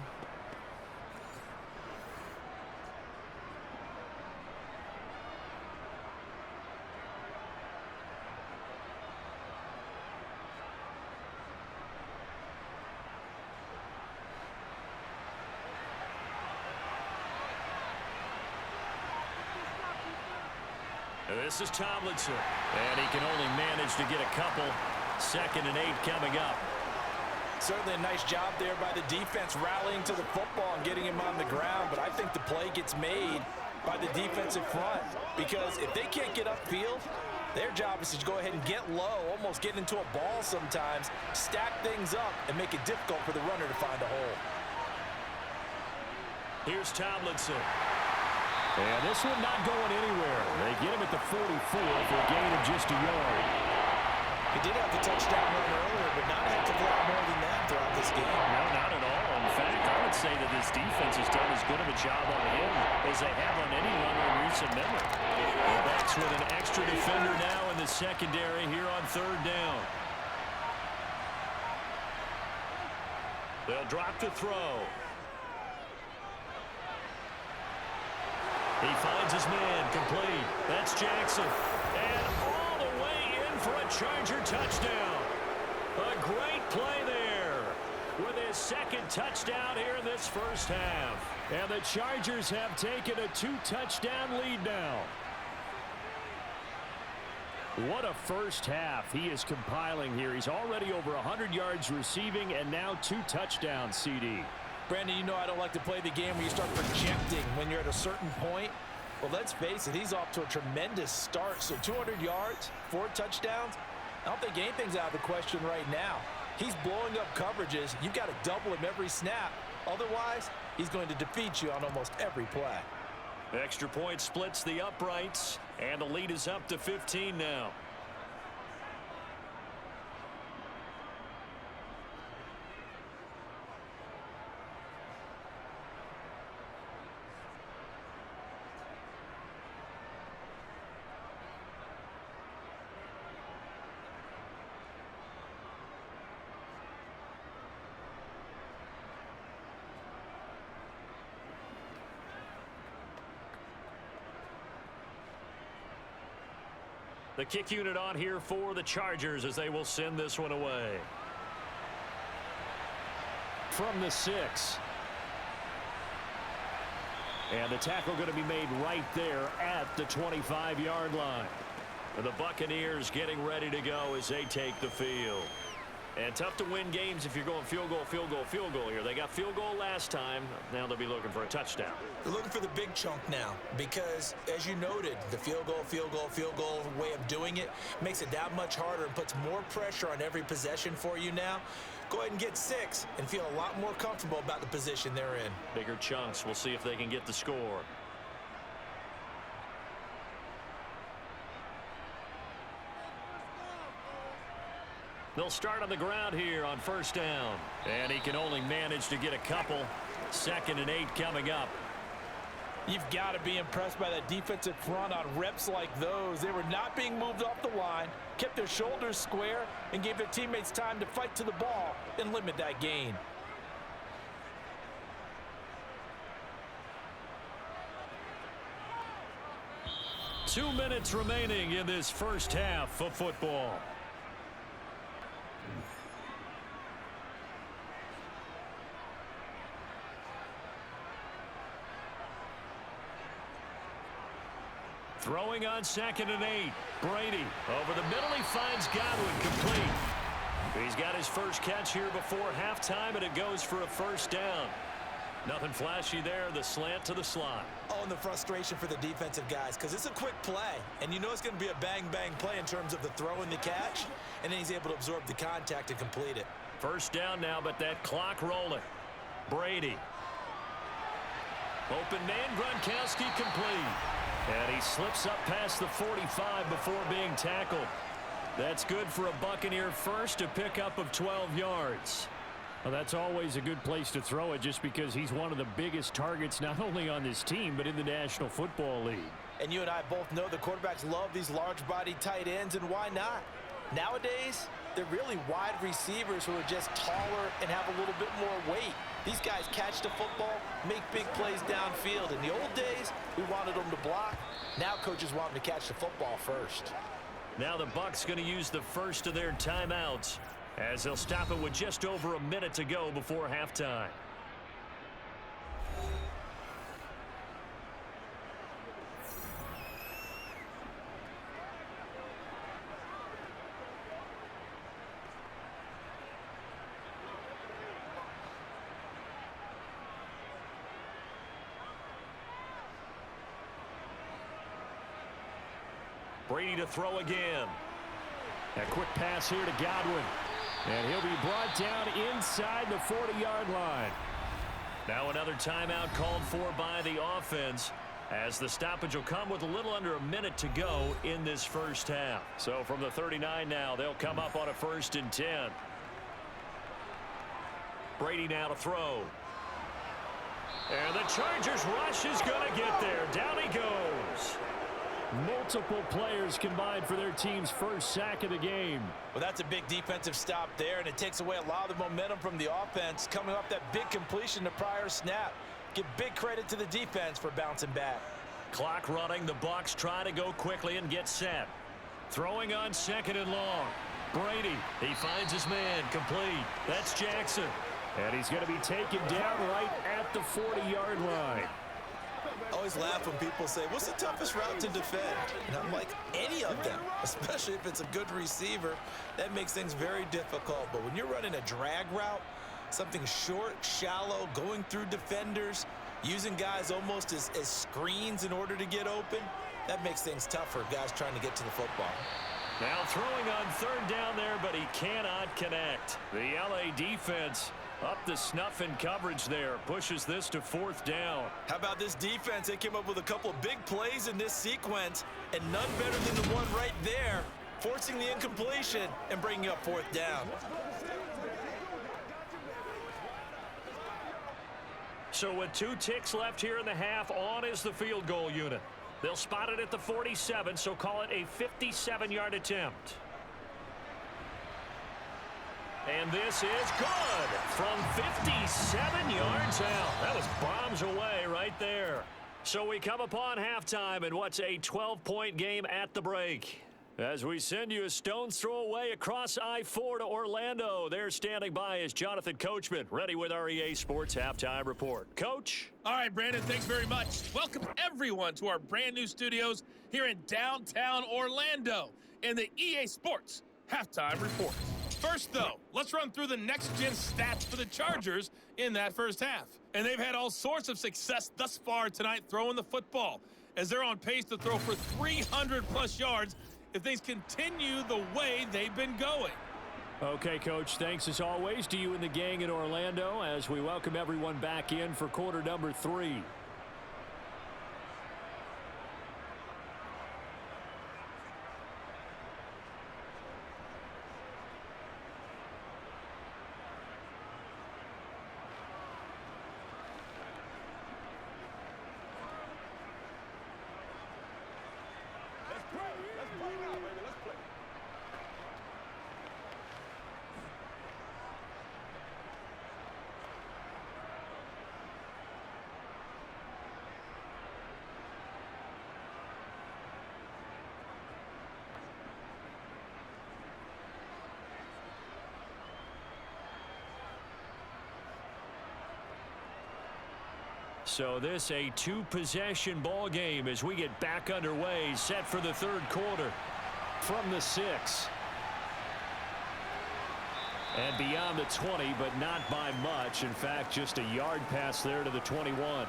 S2: This is Tomlinson, and he can only manage to get a couple. 2nd and 8 coming up.
S5: Certainly a nice job there by the defense rallying to the football and getting him on the ground, but I think the play gets made by the defensive front, because if they can't get upfield, Their job is to go ahead and get low, almost get into a ball sometimes, stack things up, and make it difficult for the runner to find a hole.
S2: Here's Tomlinson.
S4: And this one not going anywhere. They get him at the 44 for a gain of just a yard.
S5: He did have the touchdown run earlier, but not a heck of a lot more than that throughout this game.
S2: No, not at all. In fact, I would say that this defense has done as good of a job on him as they have on any runner in recent memory. The Bucs with an extra defender now in the secondary here on third down. They'll drop to throw. He finds his man, complete. That's Jackson. And all the way in for a Charger touchdown. A great play there with his second touchdown here in this first half.
S4: And the Chargers have taken a 2-touchdown lead now. What a first half he is compiling here. He's already over 100 yards receiving and now 2 touchdowns, CD.
S5: Brandon, you know I don't like to play the game where you start projecting when you're at a certain point. Well, let's face it, he's off to a tremendous start. So 200 yards, 4 touchdowns. I don't think anything's out of the question right now. He's blowing up coverages. You've got to double him every snap. Otherwise, he's going to defeat you on almost every play.
S2: Extra point splits the uprights, and the lead is up to 15 now. The kick unit on here for the Chargers as they will send this one away.
S4: From the 6. And the tackle going to be made right there at the 25-yard line.
S2: And the Buccaneers getting ready to go as they take the field. And tough to win games if you're going field goal, field goal, field goal here. They got field goal last time. Now they'll be looking for a touchdown.
S5: They're looking for the big chunk now because, as you noted, the field goal way of doing it makes it that much harder and puts more pressure on every possession for you now. Go ahead and get 6 and feel a lot more comfortable about the position they're in.
S2: Bigger chunks. We'll see if they can get the score. They'll start on the ground here on first down. And he can only manage to get a couple. 2nd and 8 coming up.
S5: You've got to be impressed by that defensive front on reps like those. They were not being moved off the line, kept their shoulders square, and gave their teammates time to fight to the ball and limit that gain.
S2: Two minutes remaining in this first half of football. Throwing on 2nd and 8. Brady over the middle. He finds Godwin, complete. He's got his first catch here before halftime, and it goes for a first down. Nothing flashy there. The slant to the slot.
S5: Oh, and the frustration for the defensive guys because it's a quick play, and you know it's going to be a bang-bang play in terms of the throw and the catch, and then he's able to absorb the contact and complete it.
S2: First down now, but that clock rolling. Brady. Open man, Gronkowski, complete. And he slips up past the 45 before being tackled. That's good for a Buccaneer first, to pick up of 12 yards.
S4: Well, that's always a good place to throw it just because he's one of the biggest targets not only on this team but in the National Football League.
S5: And you and I both know the quarterbacks love these large-bodied tight ends, and why not? Nowadays, they're really wide receivers who are just taller and have a little bit more weight. These guys catch the football, make big plays downfield. In the old days, we wanted them to block. Now coaches want them to catch the football first.
S2: Now the Bucs going to use the first of their timeouts as they'll stop it with just over a minute to go before halftime. Brady to throw again.
S4: A quick pass here to Godwin. And he'll be brought down inside the 40-yard line.
S2: Now another timeout called for by the offense, as the stoppage will come with a little under a minute to go in this first half. So from the 39 now, they'll come up on a 1st and 10. Brady now to throw. And the Chargers rush is going to get there. Down he goes.
S4: Multiple players combined for their team's first sack of the game.
S5: Well, that's a big defensive stop there, and it takes away a lot of the momentum from the offense coming off that big completion the prior snap. Give big credit to the defense for bouncing back.
S2: Clock running. The Bucs try to go quickly and get set. Throwing on 2nd and long. Brady, he finds his man, complete. That's Jackson.
S4: And he's going to be taken down right at the 40-yard line.
S5: I always laugh when people say, what's the toughest route to defend? And I'm like, any of them, especially if it's a good receiver. That makes things very difficult. But when you're running a drag route, something short, shallow, going through defenders, using guys almost as screens in order to get open, that makes things tough for guys trying to get to the football.
S2: Now throwing on 3rd down there, but he cannot connect. The LA defense up the snuff in coverage there. Pushes this to 4th down.
S5: How about this defense? They came up with a couple of big plays in this sequence, and none better than the one right there, forcing the incompletion and bringing up 4th down.
S2: So with 2 ticks left here in the half, on is the field goal unit. They'll spot it at the 47, so call it a 57-yard attempt. And this is good from 57 yards out. That was bombs away right there. So we come upon halftime in what's a 12-point game at the break. As we send you a stone's throw away across I-4 to Orlando. There standing by is Jonathan Coachman, ready with our EA Sports Halftime Report. Coach?
S6: All right, Brandon, thanks very much. Welcome, everyone, to our brand-new studios here in downtown Orlando in the EA Sports Halftime Report. First, though, let's run through the next-gen stats for the Chargers in that first half. And they've had all sorts of success thus far tonight throwing the football, as they're on pace to throw for 300-plus yards if things continue the way they've been going.
S4: Okay, Coach, thanks as always to you and the gang in Orlando as we welcome everyone back in for quarter number 3. So this a 2-possession ball game as we get back underway, set for the 3rd quarter from the 6. And beyond the 20, but not by much. In fact, just a yard pass there to the 21.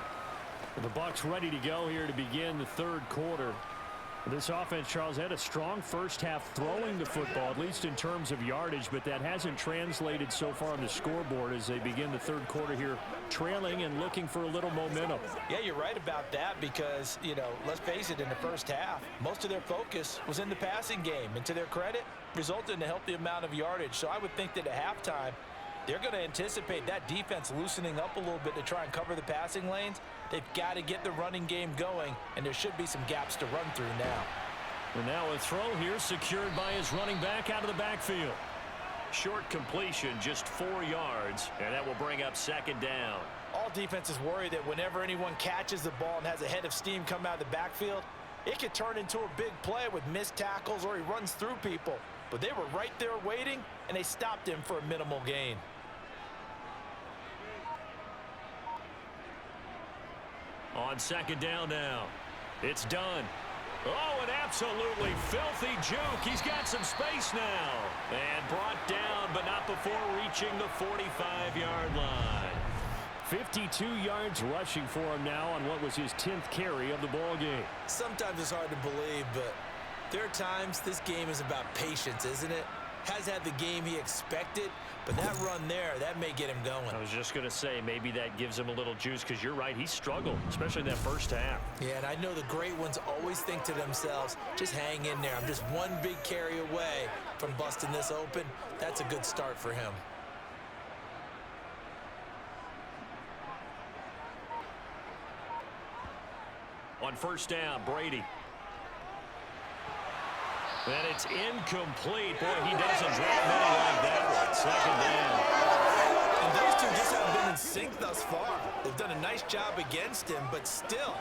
S4: The Bucs ready to go here to begin the 3rd quarter. This offense, Charles, had a strong first half throwing the football, at least in terms of yardage, but that hasn't translated so far on the scoreboard as they begin the 3rd quarter here, trailing and looking for a little momentum.
S5: Yeah, you're right about that because, let's face it, in the first half, most of their focus was in the passing game, and to their credit, resulted in a healthy amount of yardage. So I would think that at halftime, they're going to anticipate that defense loosening up a little bit to try and cover the passing lanes. They've got to get the running game going, and there should be some gaps to run through now.
S2: And now a throw here secured by his running back out of the backfield. Short completion, just 4 yards, and that will bring up 2nd down.
S5: All defenses worry that whenever anyone catches the ball and has a head of steam come out of the backfield, it could turn into a big play with missed tackles or he runs through people. But they were right there waiting, and they stopped him for a minimal gain.
S2: On 2nd down now. It's done. Oh, an absolutely filthy juke. He's got some space now. And brought down, but not before reaching the 45-yard line.
S4: 52 yards rushing for him now on what was his 10th carry of the ball game.
S5: Sometimes it's hard to believe, but There are times this game is about patience, isn't it? Has had the game he expected, but that run there, that may get him going.
S2: I was just going to say, maybe that gives him a little juice, because you're right, he struggled, especially in that first half.
S5: Yeah, and I know the great ones always think to themselves, just hang in there. I'm just one big carry away from busting this open. That's a good start for him.
S2: On first down, Brady. And it's incomplete. Boy, he doesn't drop many like that one. Second down.
S5: And those two just haven't been in sync thus far. They've done a nice job against him, but still,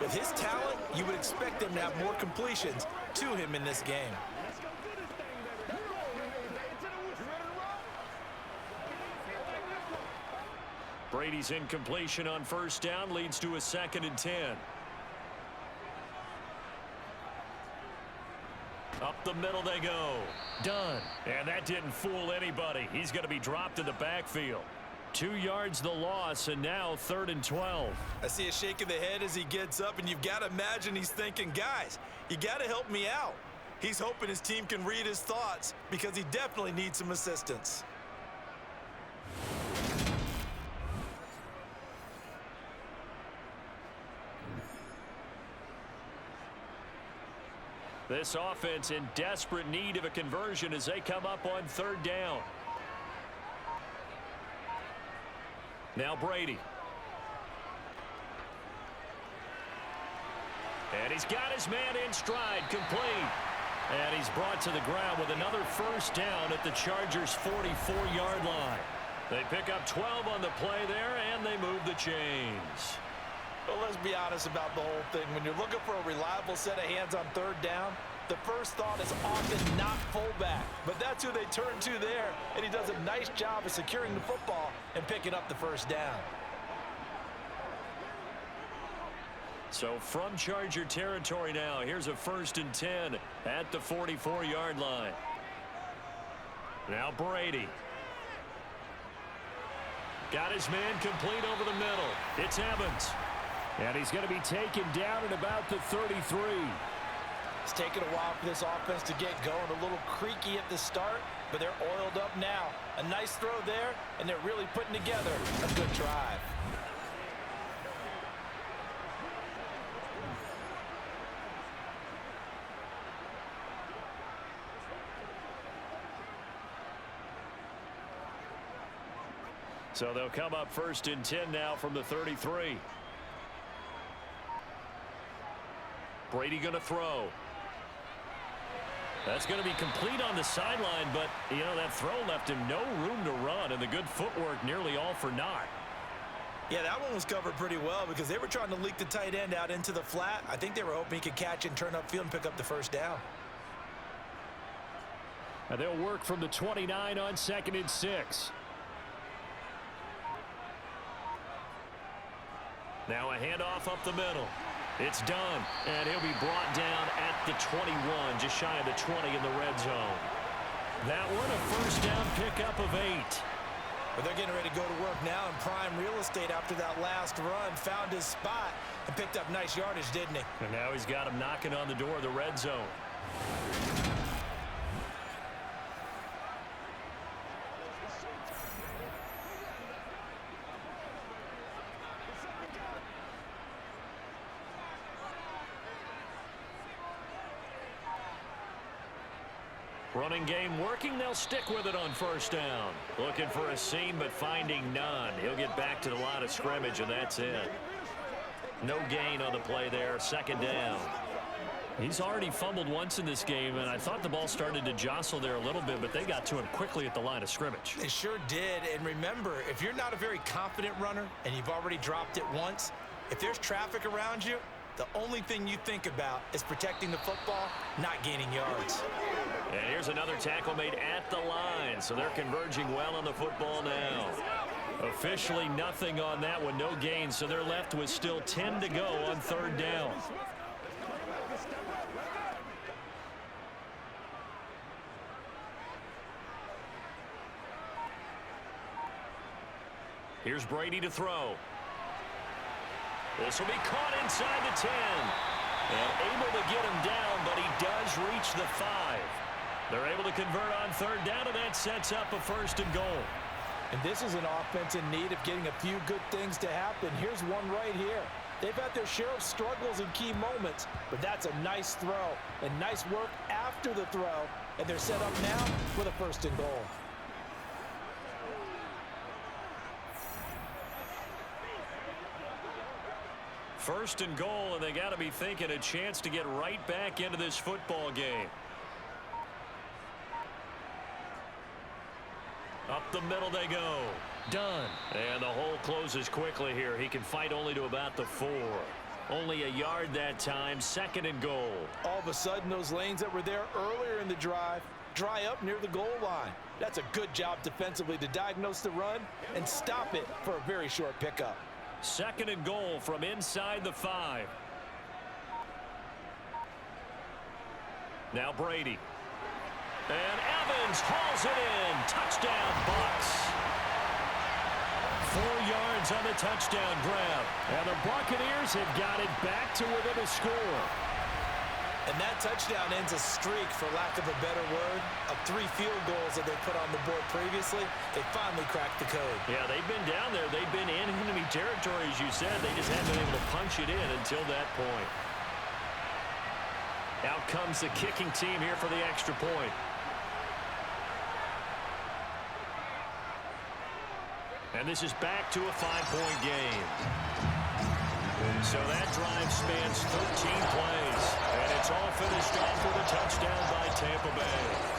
S5: with his talent, you would expect him to have more completions to him in this game.
S2: Brady's incompletion on first down leads to a 2nd and 10. Up the middle they go. Done. And that didn't fool anybody. He's going to be dropped in the backfield. 2 yards the loss, and now 3rd and 12.
S5: I see a shake of the head as he gets up, and you've got to imagine he's thinking, guys, you got to help me out. He's hoping his team can read his thoughts because he definitely needs some assistance.
S2: This offense in desperate need of a conversion as they come up on 3rd down. Now Brady. And he's got his man in stride, complete. And he's brought to the ground with another first down at the Chargers' 44-yard line. They pick up 12 on the play there, and they move the chains.
S3: Well, let's be honest about the whole thing. When you're looking for a reliable set of hands on 3rd down, the first thought is often not fullback. But that's who they turn to there, and he does a nice job of securing the football and picking up the first down.
S2: So from Charger territory now, here's a 1st and 10 at the 44-yard line. Now Brady. Got his man complete over the middle. It's Evans.
S4: And he's going to be taken down at about the 33.
S3: It's taken a while for this offense to get going. A little creaky at the start, but they're oiled up now. A nice throw there, and they're really putting together a good drive.
S2: So they'll come up 1st and 10 now from the 33. Brady going to throw. That's going to be complete on the sideline, but, you know, that throw left him no room to run, and the good footwork nearly all for naught.
S5: Yeah, that one was covered pretty well because they were trying to leak the tight end out into the flat. I think they were hoping he could catch and turn upfield and pick up the first down.
S4: And they'll work from the 29 on 2nd and 6.
S2: Now a handoff up the middle. It's done, and he'll be brought down at the 21, just shy of the 20 in the red zone. That one a first down pickup of 8.
S5: But they're getting ready to go to work now in prime real estate after that last run. Found his spot and picked up nice yardage, didn't he?
S2: And now he's got him knocking on the door of the red zone. Running game working. They'll stick with it on first down. Looking for a seam, but finding none. He'll get back to the line of scrimmage, and that's it. No gain on the play there. 2nd down. He's already fumbled once in this game, and I thought the ball started to jostle there a little bit, but they got to him quickly at the line of scrimmage.
S5: They sure did. And remember, if you're not a very confident runner and you've already dropped it once, if there's traffic around you, the only thing you think about is protecting the football, not gaining yards.
S2: And here's another tackle made at the line, so they're converging well on the football now. Officially nothing on that one, no gain, so they're left with still 10 to go on 3rd down. Here's Brady to throw. This will be caught inside the 10. And able to get him down, but he does reached the 5. They're able to convert on third down, and that sets up a 1st and goal.
S3: And this is an offense in need of getting a few good things to happen. Here's one right here. They've had their share of struggles in key moments, but that's a nice throw and nice work after the throw. And they're set up now with a 1st and goal.
S2: First and goal, and they got to be thinking a chance to get right back into this football game. Up the middle they go. Done. And the hole closes quickly here. He can fight only to about the 4. Only a yard that time. 2nd and goal.
S3: All of a sudden, those lanes that were there earlier in the drive dry up near the goal line. That's a good job defensively to diagnose the run and stop it for a very short pickup.
S2: 2nd and goal from inside the 5. Now Brady. And Evans hauls it in. Touchdown, Bucs. 4 yards on the touchdown grab.
S4: And the Buccaneers have got it back to within a score.
S5: And that touchdown ends a streak, for lack of a better word, of 3 field goals that they put on the board previously. They finally cracked the code.
S2: Yeah, they've been down there. They've been in enemy territory, as you said. They just haven't been able to punch it in until that point. Out comes the kicking team here for the extra point. And this is back to a 5-point game. So that drive spans 13 plays. And it's all finished off with a touchdown by Tampa Bay.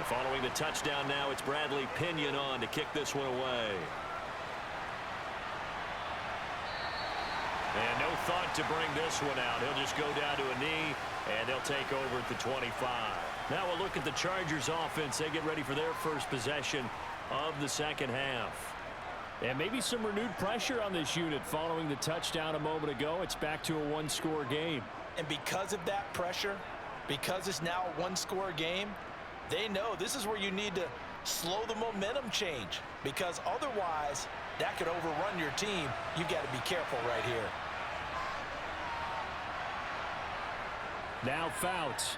S2: Following the touchdown now, it's Bradley Pinion on to kick this one away. And no thought to bring this one out. He'll just go down to a knee, and they'll take over at the 25. Now we'll look at the Chargers offense. They get ready for their first possession of the second half.
S4: And maybe some renewed pressure on this unit following the touchdown a moment ago. It's back to a 1-score game.
S3: And because of that pressure, because it's now a 1-score game, they know this is where you need to slow the momentum change, because otherwise that could overrun your team. You got to be careful right here.
S4: Now Fouts.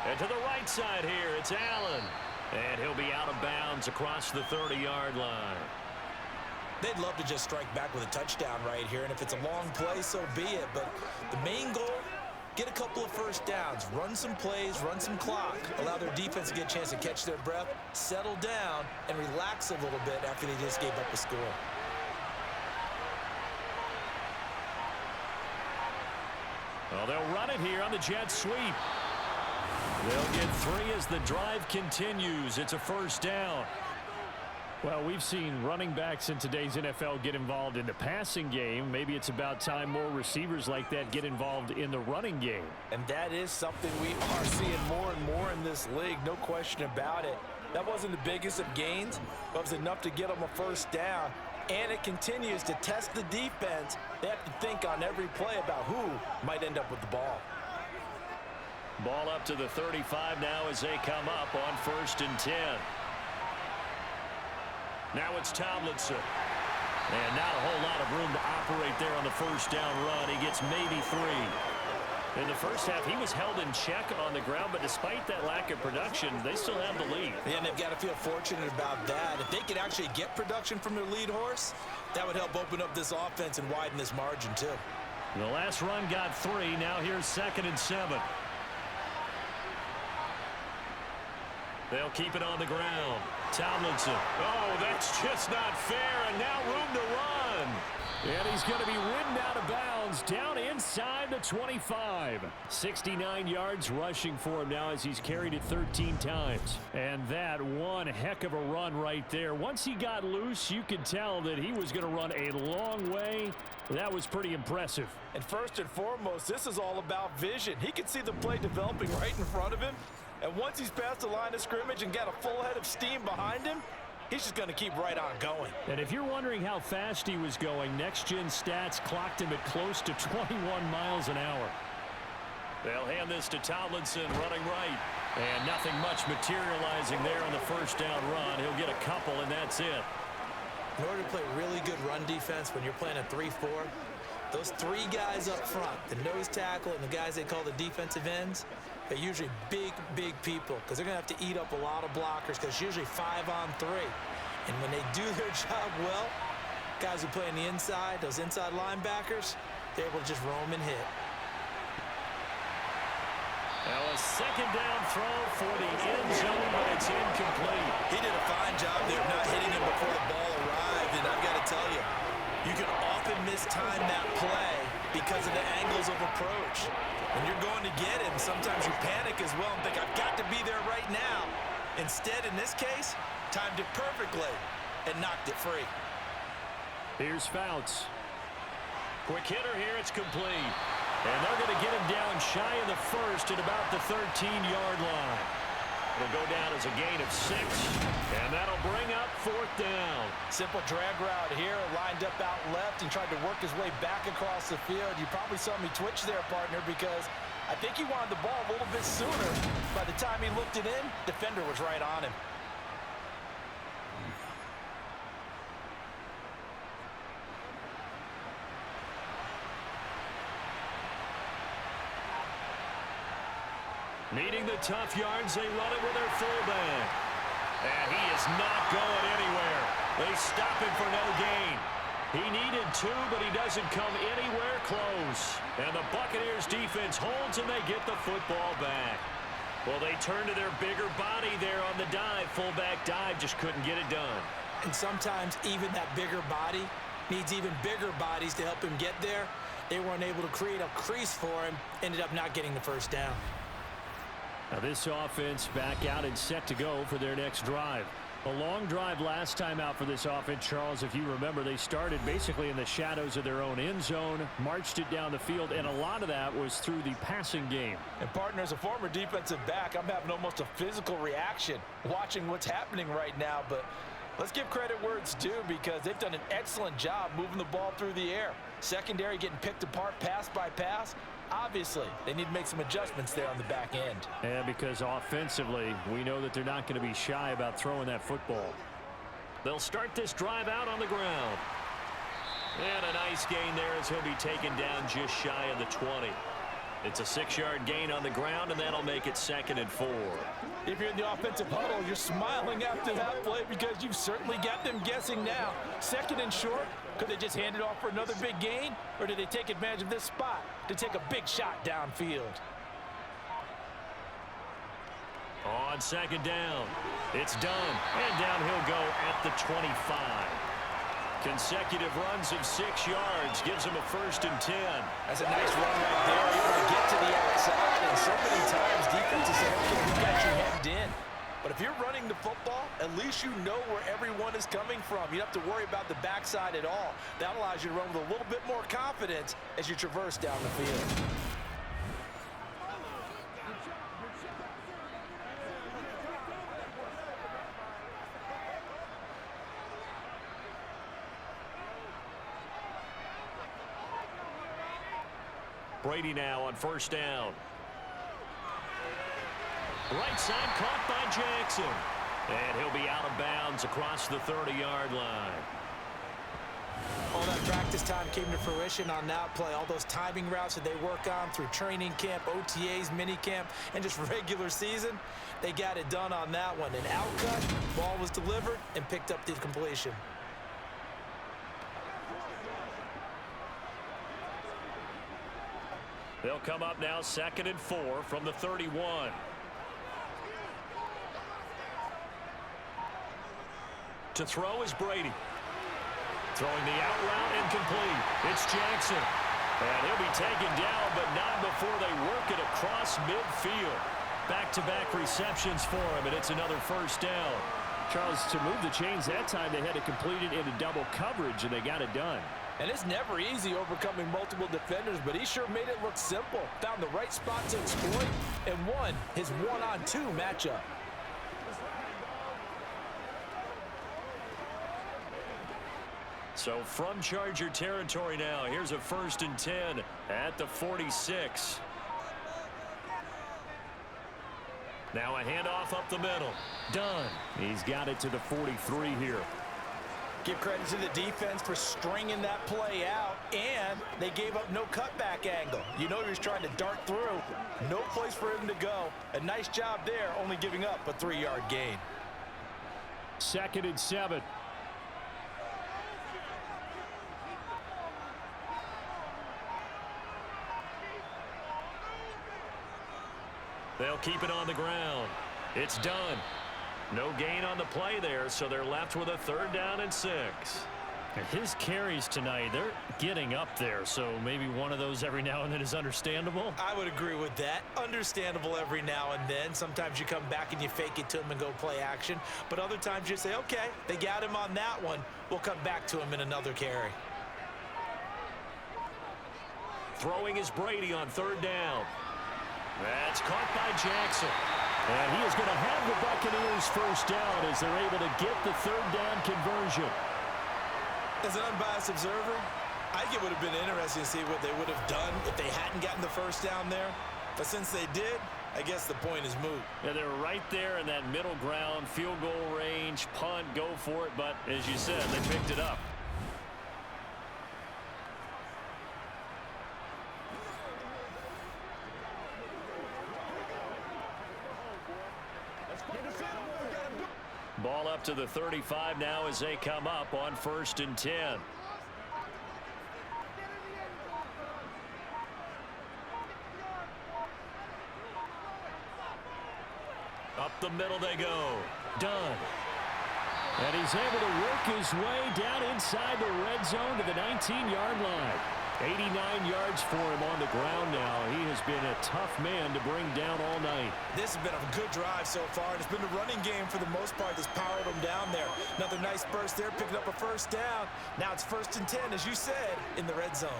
S2: And to the right side here, it's Allen. And he'll be out of bounds across the 30-yard line.
S5: They'd love to just strike back with a touchdown right here, and if it's a long play, so be it. But the main goal, get a couple of first downs, run some plays, run some clock, allow their defense to get a chance to catch their breath, settle down, and relax a little bit after they just gave up a score.
S2: Well, they'll run it here on the jet sweep. They'll get 3 as the drive continues. It's a first down.
S4: Well, we've seen running backs in today's NFL get involved in the passing game. Maybe it's about time more receivers like that get involved in the running game.
S3: And that is something we are seeing more and more in this league, no question about it. That wasn't the biggest of gains, but it was enough to get them a first down. And it continues to test the defense. They have to think on every play about who might end up with the ball.
S2: Ball up to the 35 now as they come up on 1st and 10. Now it's Tomlinson. And not a whole lot of room to operate there on the first down run. He gets maybe 3. In the first half, he was held in check on the ground, but despite that lack of production, they still have the lead.
S5: Yeah, and they've got to feel fortunate about that. If they could actually get production from their lead horse, that would help open up this offense and widen this margin too.
S2: The last run got 3. Now here's 2nd and 7. They'll keep it on the ground. Tomlinson. Oh, that's just not fair, and now room to run.
S4: And he's going to be ridden out of bounds down inside the 25. 69 yards rushing for him now as he's carried it 13 times. And that one heck of a run right there. Once he got loose, you could tell that he was going to run a long way. That was pretty impressive.
S3: And first and foremost, this is all about vision. He could see the play developing right in front of him. And once he's past the line of scrimmage and got a full head of steam behind him, he's just going to keep right on going.
S4: And if you're wondering how fast he was going, next-gen stats clocked him at close to 21 miles an hour.
S2: They'll hand this to Tomlinson running right. And nothing much materializing there on the first down run. He'll get a couple, and that's it.
S5: In order to play really good run defense when you're playing a 3-4, those three guys up front, the nose tackle and the guys they call the defensive ends, they're usually big people because they're going to have to eat up a lot of blockers because it's usually 5-on-3. And when they do their job well, guys who play on the inside, those inside linebackers, they're able to just roam and hit.
S2: Now a second down throw for the end zone, but it's incomplete.
S5: He did a fine job there of not hitting him before the ball arrived, and I've got to tell you, you can often mistime that play because of the angles of approach. When you're going to get him, sometimes you panic as well and think, I've got to be there right now. Instead, in this case, timed it perfectly and knocked it free.
S4: Here's Fouts.
S2: Quick hitter here, it's complete.
S4: And they're going to get him down shy of the first at about the 13-yard line. It'll go down as a gain of 6, and that'll bring up 4th down.
S3: Simple drag route here, lined up out left and tried to work his way back across the field. You probably saw me twitch there, partner, because I think he wanted the ball a little bit sooner. By the time he looked it in, defender was right on him.
S2: Needing the tough yards, they run it with their fullback. And he is not going anywhere. They stop him for no gain. He needed 2, but he doesn't come anywhere close. And the Buccaneers defense holds, and they get the football back. Well, they turn to their bigger body there on the dive. Fullback dive, just couldn't get it done.
S5: And sometimes even that bigger body needs even bigger bodies to help him get there. They weren't able to create a crease for him, ended up not getting the first down.
S4: Now this offense back out and set to go for their next drive. A long drive last time out for this offense, Charles. If you remember, they started basically in the shadows of their own end zone, marched it down the field, and a lot of that was through the passing game.
S3: And partner, as a former defensive back, I'm having almost a physical reaction watching what's happening right now. But let's give credit where it's due because they've done an excellent job moving the ball through the air. Secondary getting picked apart pass by pass. Obviously, they need to make some adjustments there on the back end.
S4: Yeah, because offensively, we know that they're not going to be shy about throwing that football.
S2: They'll start this drive out on the ground. And a nice gain there as he'll be taken down just shy of the 20. It's a 6-yard gain on the ground, and that'll make it 2nd and 4.
S3: If you're in the offensive huddle, you're smiling after that play because you've certainly got them guessing now. 2nd and short. Could they just hand it off for another big gain? Or did they take advantage of this spot to take a big shot downfield?
S2: On 2nd down, it's done. And down he'll go at the 25. Consecutive runs of 6 yards gives him a 1st and 10.
S3: That's a nice run right there. Able to get to the outside. And so many times defenses say, okay, we got you hemmed in. But if you're running the football, at least you know where everyone is coming from. You don't have to worry about the backside at all. That allows you to run with a little bit more confidence as you traverse down the field.
S2: Brady now on 1st down. Right side caught by Jackson. And he'll be out of bounds across the 30-yard line.
S5: All that practice time came to fruition on that play. All those timing routes that they work on through training camp, OTAs, minicamp, and just regular season, they got it done on that one. An outcut, ball was delivered, and picked up the completion.
S2: They'll come up now 2nd and 4 from the 31. To throw is Brady. Throwing the out route incomplete. It's Jackson. And he'll be taken down, but not before they work it across midfield. Back-to-back receptions for him, and it's another first down.
S4: Charles, to move the chains that time, they had to complete it into double coverage, and they got it done.
S3: And it's never easy overcoming multiple defenders, but he sure made it look simple. Found the right spot to exploit and won his one-on-two matchup.
S2: So from Charger territory now, here's a 1st and 10 at the 46. Now a handoff up the middle. Done.
S4: He's got it to the 43 here.
S3: Give credit to the defense for stringing that play out, and they gave up no cutback angle. You know he was trying to dart through. No place for him to go. A nice job there, only giving up a 3-yard gain.
S4: 2nd and 7.
S2: They'll keep it on the ground. It's done. No gain on the play there, so they're left with a 3rd down and 6.
S4: And his carries tonight, they're getting up there, so maybe one of those every now and then is understandable.
S5: I would agree with that. Understandable every now and then. Sometimes you come back and you fake it to him and go play action. But other times you say, okay, they got him on that one. We'll come back to him in another carry.
S2: Throwing is Brady on 3rd down. That's caught by Jackson.
S4: And he is going to have the Buccaneers first down as they're able to get the 3rd down conversion.
S5: As an unbiased observer, I think it would have been interesting to see what they would have done if they hadn't gotten the first down there. But since they did, I guess the point is moot.
S2: Yeah, they were right there in that middle ground, field goal range, punt, go for it. But as you said, they picked it up. Ball up to the 35 now as they come up on 1st and 10. Up the middle they go. Done.
S4: And he's able to work his way down inside the red zone to the 19-yard line. 89 yards for him on the ground now. He has been a tough man to bring down all night.
S5: This has been a good drive so far. It's been the running game for the most part that's powered him down there. Another nice burst there, picking up a first down. Now it's 1st and 10, as you said, in the red zone.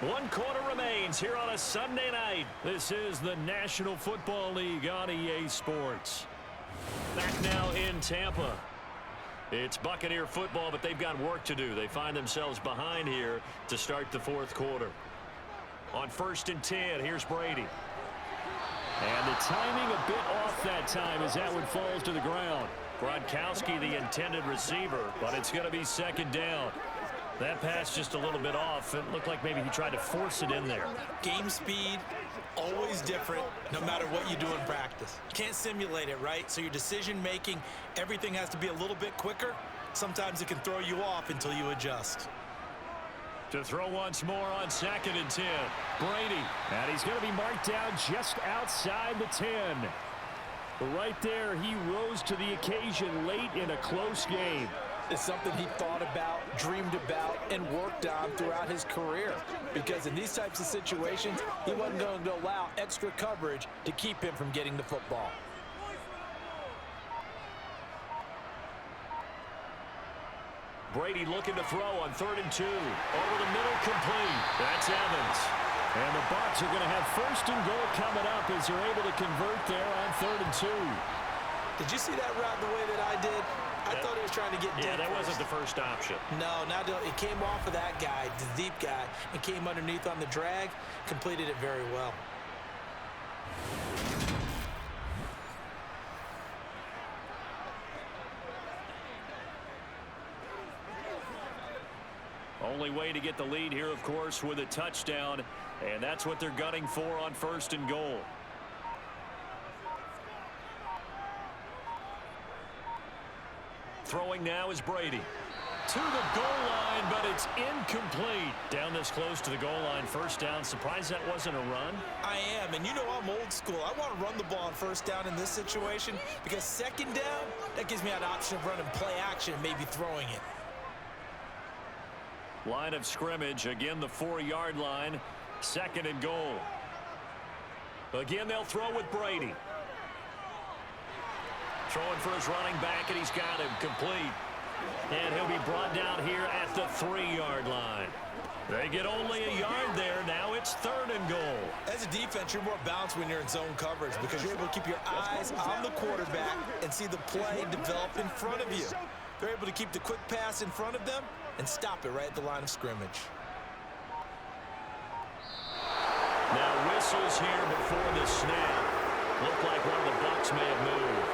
S2: One quarter remains here on a Sunday night. This is the National Football League on EA Sports. Back now in Tampa. It's Buccaneer football, but they've got work to do. They find themselves behind here to start the 4th quarter. On 1st and 10, here's Brady.
S4: And the timing a bit off that time as that one falls to the ground.
S2: Gronkowski, the intended receiver, but it's going to be 2nd down. That pass just a little bit off. It looked like maybe he tried to force it in there.
S5: Game speed, always different, no matter what you do in practice. You can't simulate it, right? So your decision-making, everything has to be a little bit quicker. Sometimes it can throw you off until you adjust.
S2: To throw once more on 2nd and 10.
S4: Brady. And he's going to be marked down just outside the 10. But right there, he rose to the occasion late in a close game.
S3: It's something he thought about, dreamed about, and worked on throughout his career. Because in these types of situations, he wasn't going to allow extra coverage to keep him from getting the football.
S2: Brady looking to throw on 3rd and 2. Over the middle, complete. That's Evans.
S4: And the Bucs are going to have 1st and goal coming up as they're able to convert there on 3rd and 2.
S5: Did you see that route the way that I did? I thought he was trying to get deep.
S2: Yeah, that wasn't the first option.
S5: No, it came off of that guy, the deep guy, and came underneath on the drag, completed it very well.
S2: Only way to get the lead here, of course, with a touchdown, and that's what they're gunning for on 1st and goal. Throwing now is Brady. to the goal line, but it's incomplete. Down this close to the goal line, first down. Surprised that wasn't a run?
S5: I am, and you know I'm old school. I want to run the ball on first down in this situation because second down, that gives me an option of running play action, maybe throwing it.
S2: Line of scrimmage, again the 4-yard line, second and goal. Again, they'll throw with Brady. Throwing for his running back, and he's got him complete. And he'll be brought down here at the 3-yard line. They get only a yard there. Now it's third and goal.
S5: As a defense, you're more balanced when you're in zone coverage because you're able to keep your eyes on the quarterback and see the play develop in front of you. They're able to keep the quick pass in front of them and stop it right at the line of scrimmage.
S2: Now whistles here before the snap. Looked like one of the Bucs may have moved.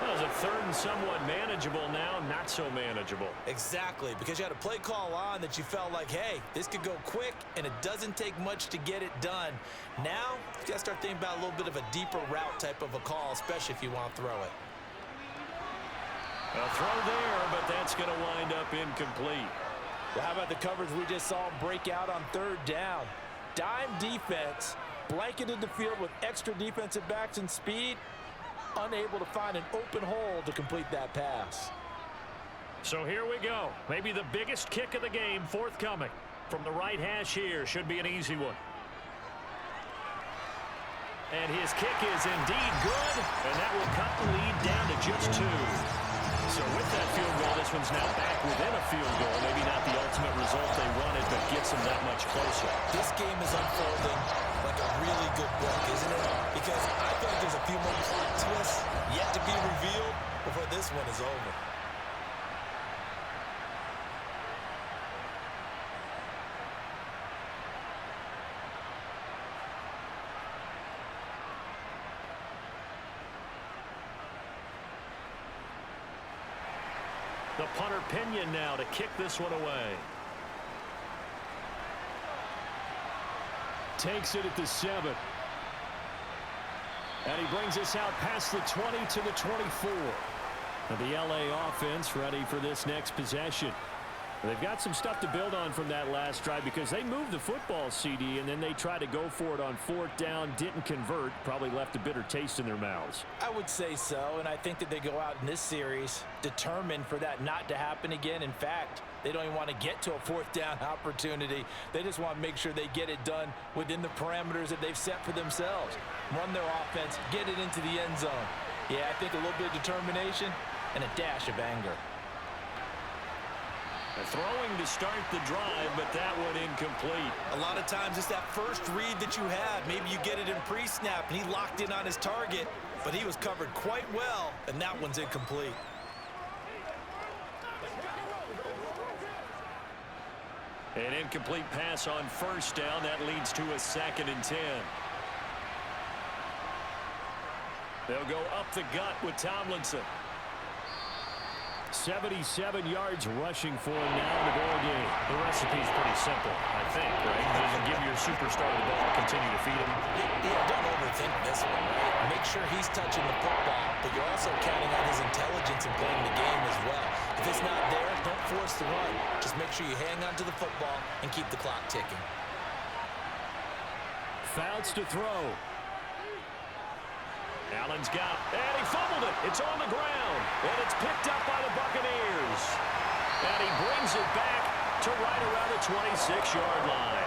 S2: That was a third and somewhat manageable, now not so manageable.
S5: Exactly, because you had a play call on that you felt like, hey, this could go quick, and it doesn't take much to get it done. Now, you got to start thinking about a little bit of a deeper route type of a call, especially if you want to throw it.
S2: A throw there, but that's going to wind up incomplete.
S3: Well, how about the coverage we just saw break out on third down? Dime defense, blanketed the field with extra defensive backs and speed, unable to find an open hole to complete that pass.
S2: So here we go. Maybe the biggest kick of the game forthcoming. From the right hash here, should be an easy one. And his kick is indeed good, and that will cut the lead down to just 2. So with that field goal, this one's now back within a field goal. Maybe not the ultimate result they wanted, but gets them that much closer.
S5: This game is unfolding like a really good book, isn't it? Because I feel like there's a few more plot twists yet to be revealed before this one is over.
S2: The punter Pinion now to kick this one away.
S4: Takes it at the 7. And he brings us out past the 20 to the 24. And the LA offense ready for this next possession. They've got some stuff to build on from that last drive because they moved the football, CD, and then they tried to go for it on 4th down, didn't convert, probably left a bitter taste in their mouths.
S3: I would say so, and I think that they go out in this series determined for that not to happen again. In fact, they don't even want to get to a 4th down opportunity. They just want to make sure they get it done within the parameters that they've set for themselves. Run their offense, get it into the end zone. Yeah, I think a little bit of determination and a dash of anger.
S2: Throwing to start the drive, but that one incomplete.
S5: A lot of times it's that first read that you have. Maybe you get it in pre-snap, and he locked in on his target, but he was covered quite well, and that one's incomplete.
S2: An incomplete pass on 1st down. That leads to a 2nd and 10. They'll go up the gut with Tomlinson.
S4: 77 yards rushing for him now in the ball game.
S2: The recipe's pretty simple, I think, right? Give your superstar the ball, continue to feed him.
S5: Yeah, don't overthink this one, right? Make sure he's touching the football, but you're also counting on his intelligence in playing the game as well. If it's not there, don't force the run. Just make sure you hang on to the football and keep the clock ticking.
S4: Fouts to throw.
S2: Allen's got, and he fumbled it. It's on the ground, and it's picked up by the Buccaneers. And he brings it back to right around the 26-yard line.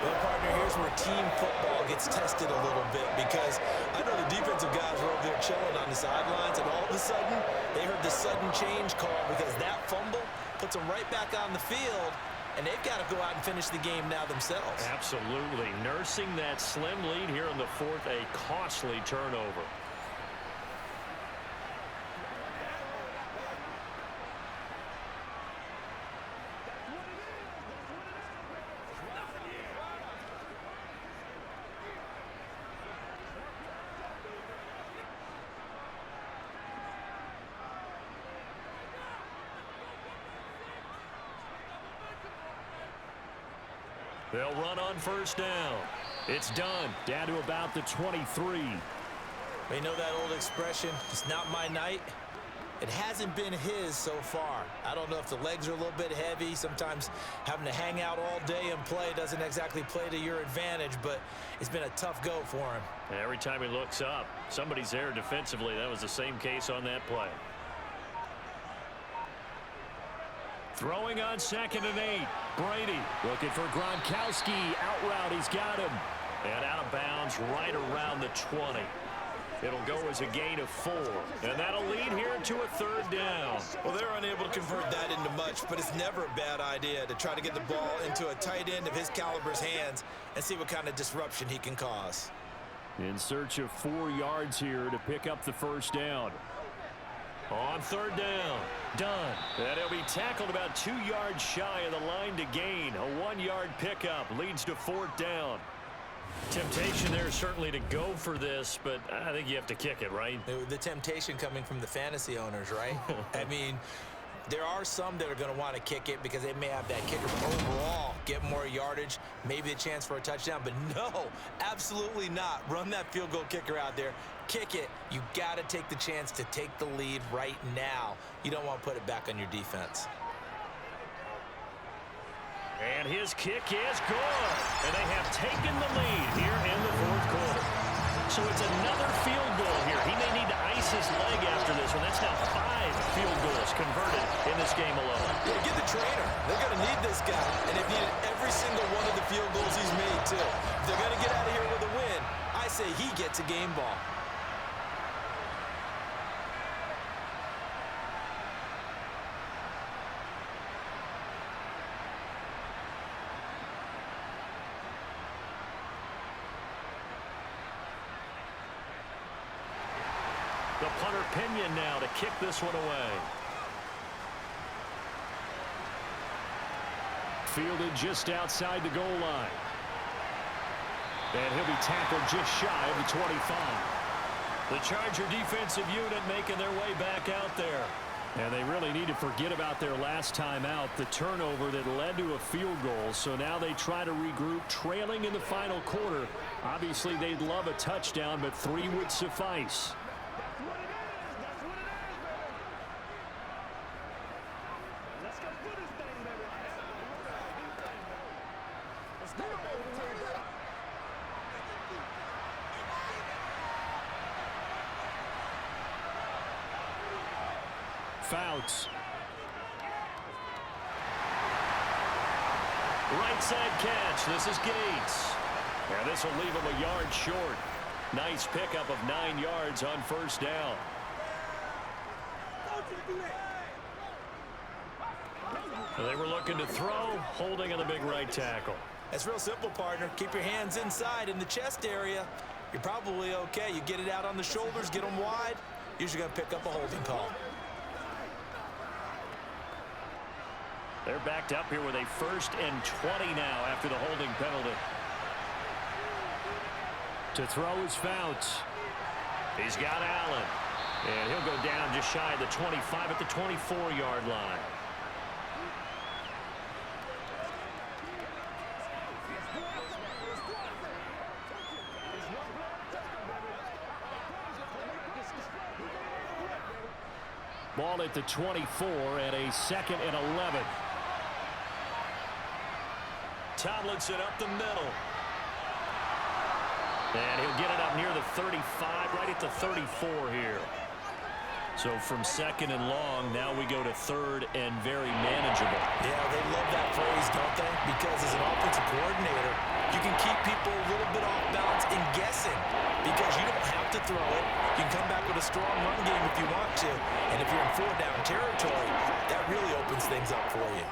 S5: Well, partner, here's where team football gets tested a little bit because I know the defensive guys were over there chilling on the sidelines, and all of a sudden, they heard the sudden change call because that fumble puts them right back on the field. And they've got to go out and finish the game now themselves.
S2: Absolutely. Nursing that slim lead here in the 4th, a costly turnover. They'll run on 1st down. It's done.
S4: Down to about the 23.
S5: You know that old expression, it's not my night? It hasn't been his so far. I don't know if the legs are a little bit heavy. Sometimes having to hang out all day and play doesn't exactly play to your advantage, but it's been a tough go for him.
S2: Every time he looks up, somebody's there defensively. That was the same case on that play. Throwing on 2nd and 8. Brady looking for Gronkowski. Out route, he's got him. And out of bounds right around the 20. It'll go as a gain of 4. And that'll lead here to a 3rd down.
S5: Well, they're unable to convert that into much, but it's never a bad idea to try to get the ball into a tight end of his caliber's hands and see what kind of disruption he can cause.
S4: In search of 4 yards here to pick up the 1st down.
S2: On 3rd down, done. And he'll be tackled about 2 yards shy of the line to gain. A 1-yard pickup leads to 4th down. Temptation there certainly to go for this, but I think you have to kick it, right?
S5: The temptation coming from the fantasy owners, right? I mean, there are some that are going to want to kick it because they may have that kicker overall, get more yardage, maybe a chance for a touchdown. But no, absolutely not. Run that field goal kicker out there. Kick it. You got to take the chance to take the lead right now. You don't want to put it back on your defense.
S2: And his kick is good. And they have taken the lead here in the 4th quarter. So it's another field goal here. He may need to ice his leg after this one. That's now 5 field goals converted in this game alone.
S5: Yeah, get the trainer. They're going to need this guy. And they've needed every single one of the field goals he's made, too. If they're going to get out of here with a win, I say he gets a game ball.
S2: The punter Pinion now to kick this one away.
S4: Fielded just outside the goal line. And he'll be tackled just shy of the 25.
S2: The Charger defensive unit making their way back out there.
S4: And they really need to forget about their last time out, the turnover that led to a field goal. So now they try to regroup, trailing in the final quarter. Obviously, they'd love a touchdown, but 3 would suffice. Fouts.
S2: Right side catch. This is Gates. And this will leave him a yard short. Nice pickup of 9 yards on 1st down. They were looking to throw, holding on the big right tackle.
S5: It's real simple, partner. Keep your hands inside in the chest area. You're probably okay. You get it out on the shoulders, get them wide. Usually going to pick up a holding call.
S2: They're backed up here with a 1st and 20 now after the holding penalty.
S4: To throw is Fouts.
S2: He's got Allen. And he'll go down just shy of the 25 at the 24-yard line.
S4: Ball at the 24 and a 2nd and 11.
S2: Tomlinson up the middle. And he'll get it up near the 35, right at the 34 here. So from 2nd and long, now we go to 3rd and very manageable.
S5: Yeah, they love that phrase, don't they? Because as an offensive coordinator, you can keep people a little bit off balance and guessing because you don't have to throw it. You can come back with a strong run game if you want to. And if you're in 4-down territory, that really opens things up for you.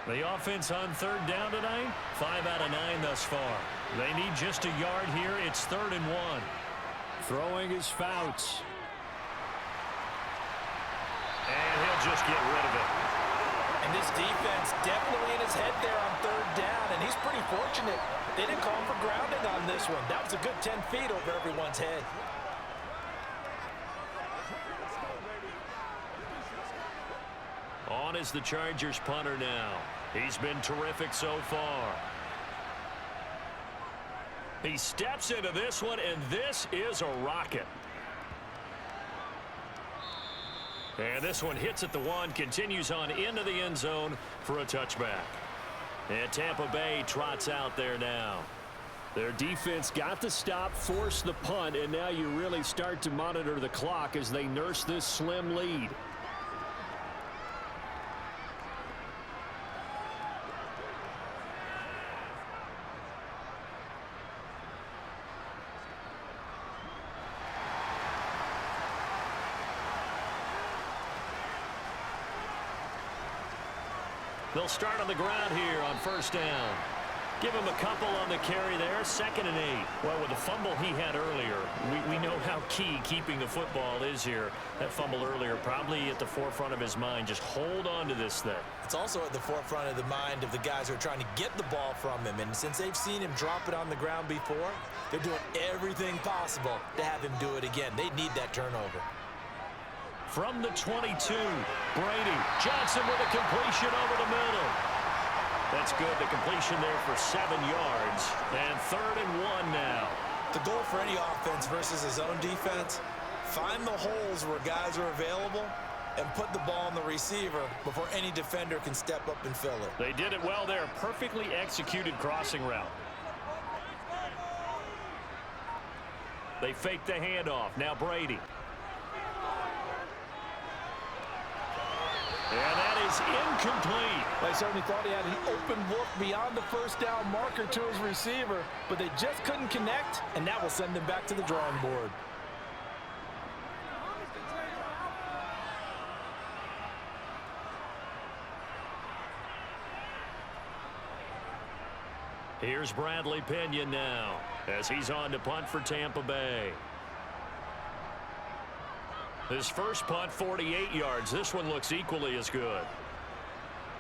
S2: The offense on 3rd down tonight, 5 out of 9 thus far. They need just a yard here. It's 3rd and 1.
S4: Throwing is Fouts.
S2: And he'll just get rid of it.
S5: And this defense definitely in his head there on 3rd down, and he's pretty fortunate. They didn't call him for grounding on this one. That was a good 10 feet over everyone's head.
S2: On is the Chargers punter now. He's been terrific so far. He steps into this one, and this is a rocket. And this one hits at the 1, continues on into the end zone for a touchback. And Tampa Bay trots out there now.
S4: Their defense got the stop, forced the punt, and now you really start to monitor the clock as they nurse this slim lead.
S2: They'll start on the ground here on first down. Give him a couple on the carry there, 2nd and 8. Well, with the fumble he had earlier, we know how key keeping the football is here. That fumble earlier probably at the forefront of his mind. Just hold on to this thing.
S5: It's also at the forefront of the mind of the guys who are trying to get the ball from him. And since they've seen him drop it on the ground before, they're doing everything possible to have him do it again. They need that turnover.
S2: From the 22, Brady. Johnson with a completion over the middle. That's good. The completion there for 7 yards. And 3rd and 1 now.
S5: The goal for any offense versus his own defense, find the holes where guys are available and put the ball on the receiver before any defender can step up and fill it.
S2: They did it well there. Perfectly executed crossing route. They fake the handoff. Now Brady. And that is incomplete.
S3: They certainly thought he had an open look beyond the first down marker to his receiver, but they just couldn't connect, and that will send them back to the drawing board.
S2: Here's Bradley Pinion now as he's on to punt for Tampa Bay. His first punt, 48 yards. This one looks equally as good.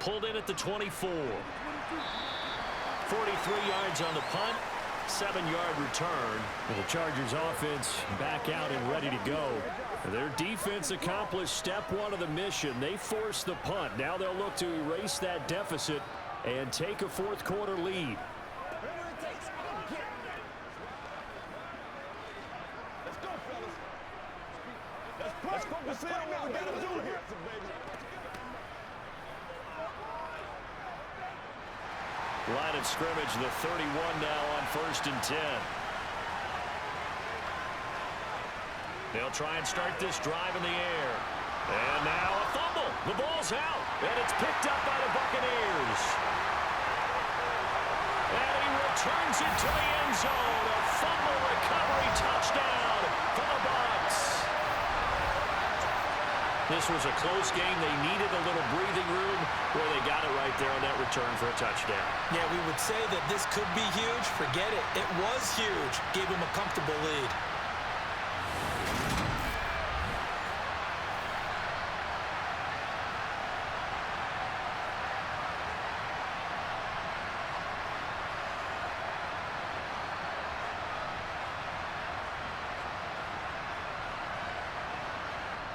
S2: Pulled in at the 24. 43 yards on the punt, 7-yard return.
S4: The Chargers offense back out and ready to go. Their defense accomplished step 1 of the mission. They forced the punt. Now they'll look to erase that deficit and take a 4th quarter lead.
S2: Line of scrimmage, the 31 now on 1st and 10. They'll try and start this drive in the air. And now a fumble. The ball's out, and it's picked up by the Buccaneers. And he returns it to the end zone. A fumble recovery touchdown for the Bucs. This was a close game. They needed a little breathing room where they got it right there on that return for a touchdown.
S5: Yeah, we would say that this could be huge. Forget it. It was huge. Gave him a comfortable lead.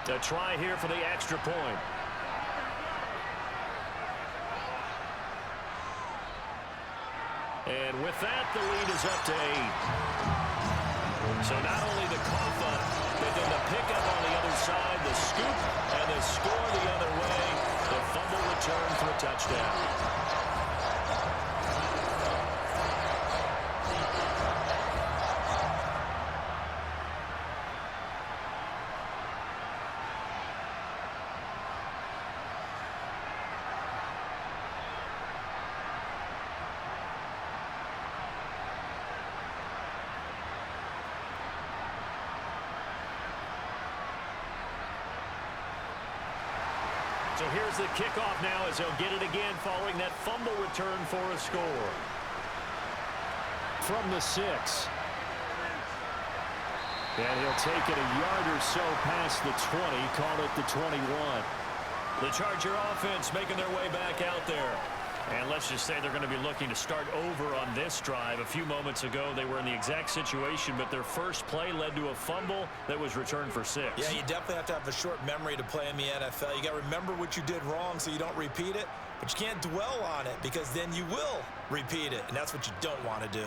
S2: A try here for the extra point. And with that, the lead is up to 8. So not only the cough up, but then the pickup on the other side, the scoop, and the score the other way. The fumble return for a touchdown. So here's the kickoff now as they'll get it again following that fumble return for a score.
S4: From the 6. And he'll take it a yard or so past the 20, call it the 21.
S2: The Charger offense making their way back out there. And let's just say they're going to be looking to start over on this drive. A few moments ago, they were in the exact situation, but their first play led to a fumble that was returned for 6.
S5: Yeah, you definitely have to have a short memory to play in the NFL. You got to remember what you did wrong so you don't repeat it, but you can't dwell on it because then you will repeat it, and that's what you don't want to do.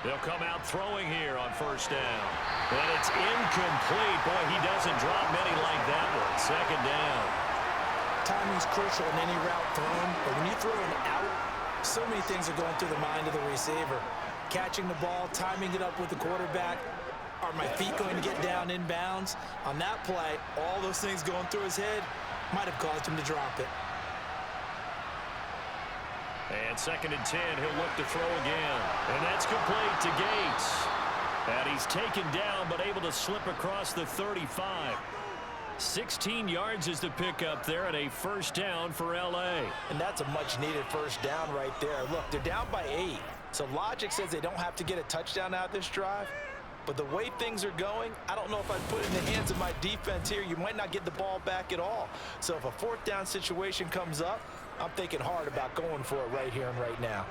S2: They'll come out throwing here on first down. And it's incomplete. Boy, he doesn't drop many like that one. Second down.
S5: Timing's crucial in any route thrown, but when you throw an out, so many things are going through the mind of the receiver. Catching the ball, timing it up with the quarterback. Are my feet going to get down in bounds? On that play, all those things going through his head might have caused him to drop it.
S2: And 2nd and 10, he'll look to throw again. And that's complete to Gates. And he's taken down, but able to slip across the 35. 16 yards is the pickup there, and a first down for L.A.
S5: And that's a much-needed first down right there. Look, they're down by 8. So logic says they don't have to get a touchdown out of this drive. But the way things are going, I don't know if I'd put it in the hands of my defense here. You might not get the ball back at all. So if a 4th down situation comes up, I'm thinking hard about going for it right here and right now.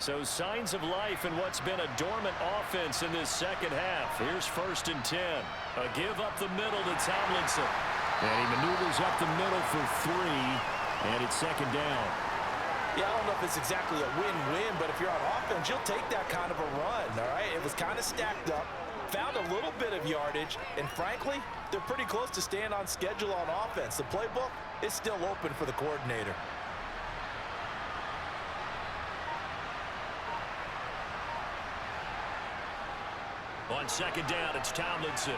S2: So signs of life in what's been a dormant offense in this second half. Here's 1st and 10. A give up the middle to Tomlinson.
S4: And he maneuvers up the middle for 3. And it's 2nd down.
S5: Yeah, I don't know if it's exactly a win-win, but if you're on offense, you'll take that kind of a run, all right? It was kind of stacked up, found a little bit of yardage, and frankly, they're pretty close to staying on schedule on offense. The playbook is still open for the coordinator.
S2: On 2nd down, it's Tomlinson.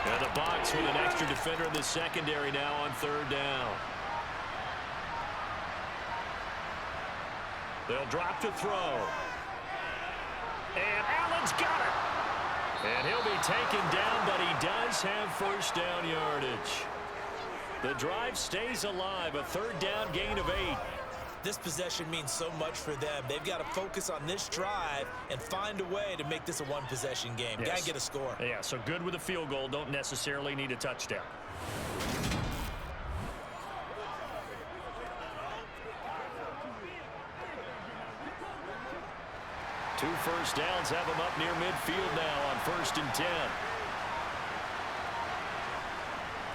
S2: And the Bucs with an extra defender in the secondary now on 3rd down. They'll drop to throw. And Allen's got it. And he'll be taken down, but he does have first down yardage. The drive stays alive, a 3rd down gain of 8.
S5: This possession means so much for them. They've got to focus on this drive and find a way to make this a one-possession game.
S2: Yes.
S5: Got to get a score.
S2: Yeah, so good with a field goal. Don't necessarily need a touchdown. Two first downs have him up near midfield now on 1st and 10.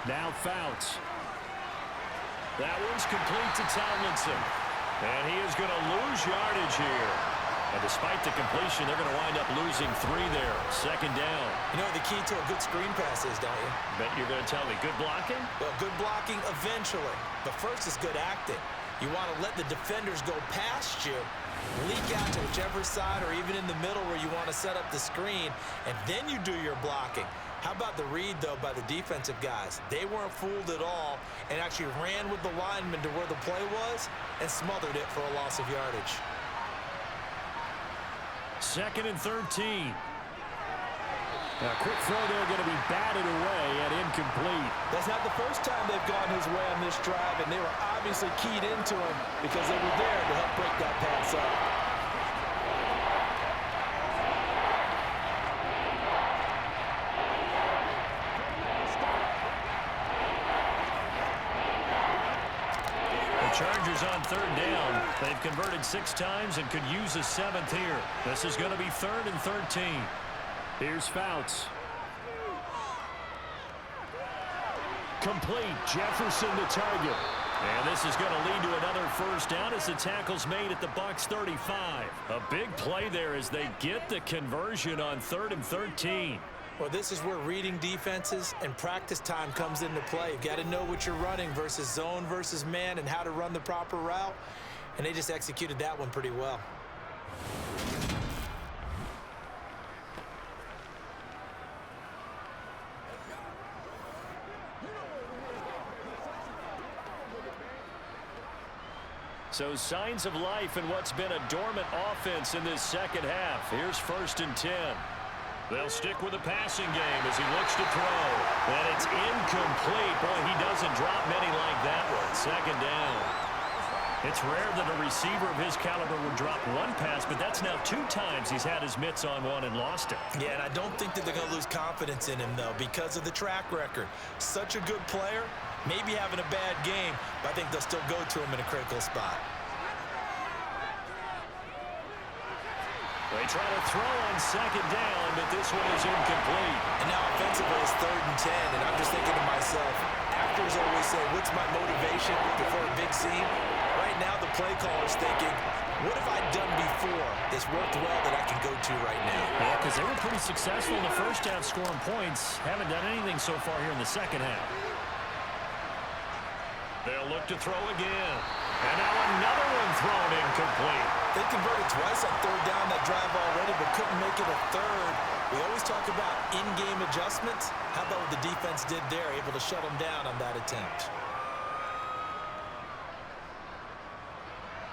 S4: Now Fouts.
S2: That one's complete to Tomlinson. And he is going to lose yardage here. And despite the completion, they're going to wind up losing 3 there. 2nd down.
S5: You know what the key to a good screen pass is, don't you?
S2: Bet you're going to tell me. Good blocking?
S5: Well, good blocking eventually. But first is good acting. You want to let the defenders go past you, leak out to whichever side or even in the middle where you want to set up the screen, and then you do your blocking. How about the read, though, by the defensive guys? They weren't fooled at all and actually ran with the lineman to where the play was and smothered it for a loss of yardage.
S2: 2nd and 13.
S4: A quick throw there going to be batted away and incomplete.
S5: That's not the first time they've gone his way on this drive, and they were obviously keyed into him because they were there to help break that pass up.
S2: Chargers on 3rd down. They've converted 6 times and could use a 7th here. This is going to be 3rd and 13.
S4: Here's Fouts.
S2: Complete. Jefferson the target. And this is going to lead to another first down as the tackle's made at the Bucs 35. A big play there as they get the conversion on 3rd and 13.
S5: Well, this is where reading defenses and practice time comes into play. You've got to know what you're running versus zone versus man and how to run the proper route. And they just executed that one pretty well.
S2: So signs of life in what's been a dormant offense in this second half. Here's 1st and 10. They'll stick with the passing game as he looks to throw. And it's incomplete. Boy, he doesn't drop many like that one. 2nd down. It's rare that a receiver of his caliber would drop one pass, but that's now 2 times he's had his mitts on one and lost it.
S5: Yeah, and I don't think that they're going to lose confidence in him, though, because of the track record. Such a good player, maybe having a bad game, but I think they'll still go to him in a critical spot.
S2: They try to throw on second down, but this one is incomplete.
S5: And now offensively it's 3rd and 10, and I'm just thinking to myself, actors always say, what's my motivation before a big scene? Right now the play caller's thinking, what have I done before that's worked well that I can go to right now?
S4: Yeah, because they were pretty successful in the first half scoring points. Haven't done anything so far here in the second half.
S2: They'll look to throw again. And now another one thrown incomplete.
S5: They converted twice on 3rd down that drive already, but couldn't make it a 3rd. We always talk about in-game adjustments. How about what the defense did there, able to shut them down on that attempt?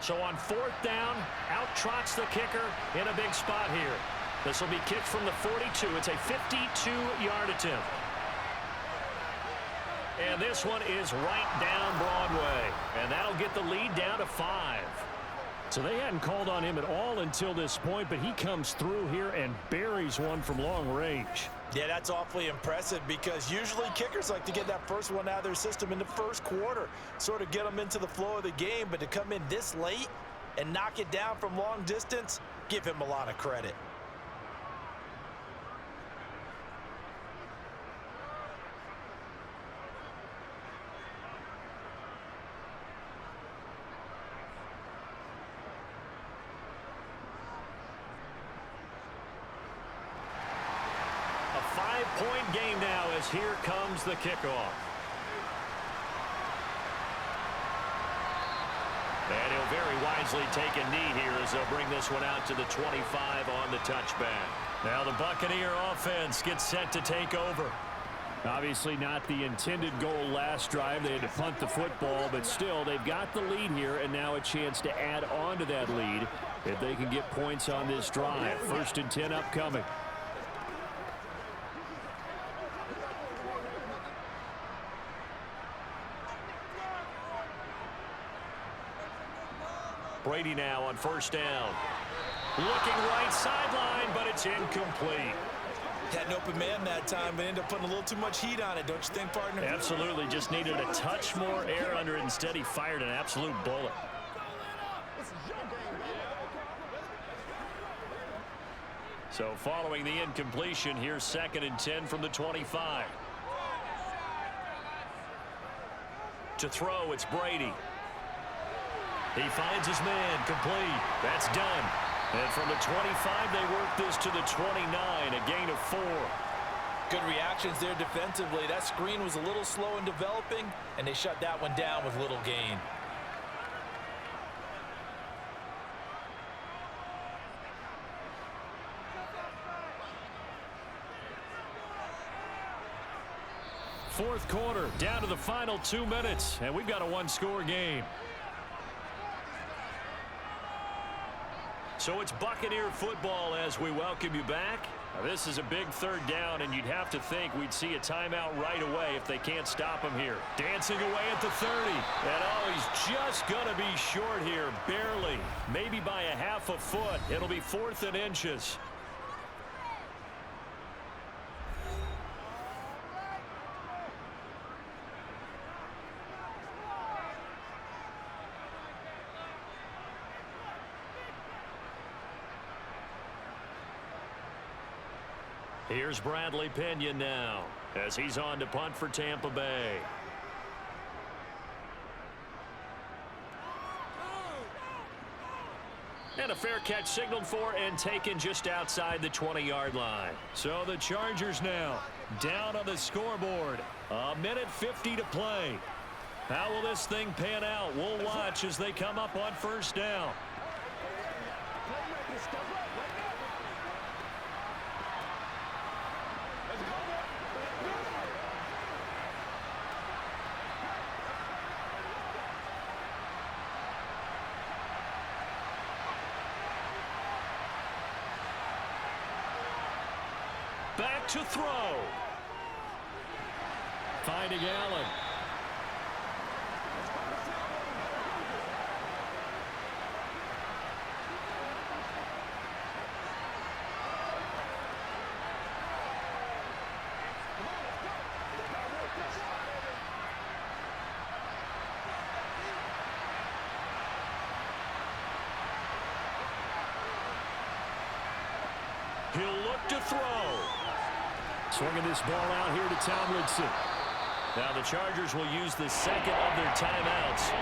S2: So on 4th down, out trots the kicker in a big spot here. This will be kicked from the 42. It's a 52-yard attempt. And this one is right down Broadway. And that'll get the lead down to 5.
S4: So they hadn't called on him at all until this point, but he comes through here and buries one from long range.
S5: Yeah, that's awfully impressive because usually kickers like to get that first one out of their system in the first quarter, sort of get them into the flow of the game, but to come in this late and knock it down from long distance, give him a lot of credit.
S2: Point game now as here comes the kickoff. And he'll very wisely take a knee here as they'll bring this one out to the 25 on the touchback.
S4: Now the Buccaneer offense gets set to take over. Obviously not the intended goal last drive. They had to punt the football, but still they've got the lead here and now a chance to add on to that lead if they can get points on this drive. 1st and 10 upcoming.
S2: Brady now on 1st down. Looking right sideline, but it's incomplete.
S5: Had an open man that time, but ended up putting a little too much heat on it, don't you think, partner?
S4: Absolutely. Just needed a touch more air under it. Instead, he fired an absolute bullet.
S2: So following the incompletion, here's 2nd and 10 from the 25. To throw, it's Brady. He finds his man, complete. That's done. And from the 25, they work this to the 29, a gain of 4.
S5: Good reactions there defensively. That screen was a little slow in developing, and they shut that one down with little gain.
S4: Fourth quarter, down to the final 2 minutes, and we've got a one-score game.
S2: So it's Buccaneer football as we welcome you back. Now this is a big 3rd down, and you'd have to think we'd see a timeout right away if they can't stop him here. Dancing away at the 30. And oh, he's just going to be short here, barely. Maybe by a half a foot. It'll be 4th and inches. Here's Bradley Pinion now as he's on to punt for Tampa Bay. And a fair catch signaled for and taken just outside the 20-yard line.
S4: So the Chargers now down on the scoreboard. 1:50 to play. How will this thing pan out? We'll watch as they come up on 1st down.
S2: Back to throw.
S4: Finding Allen.
S2: throw. Swinging this ball out here to Tomlinson. Now the Chargers will use the second of their timeouts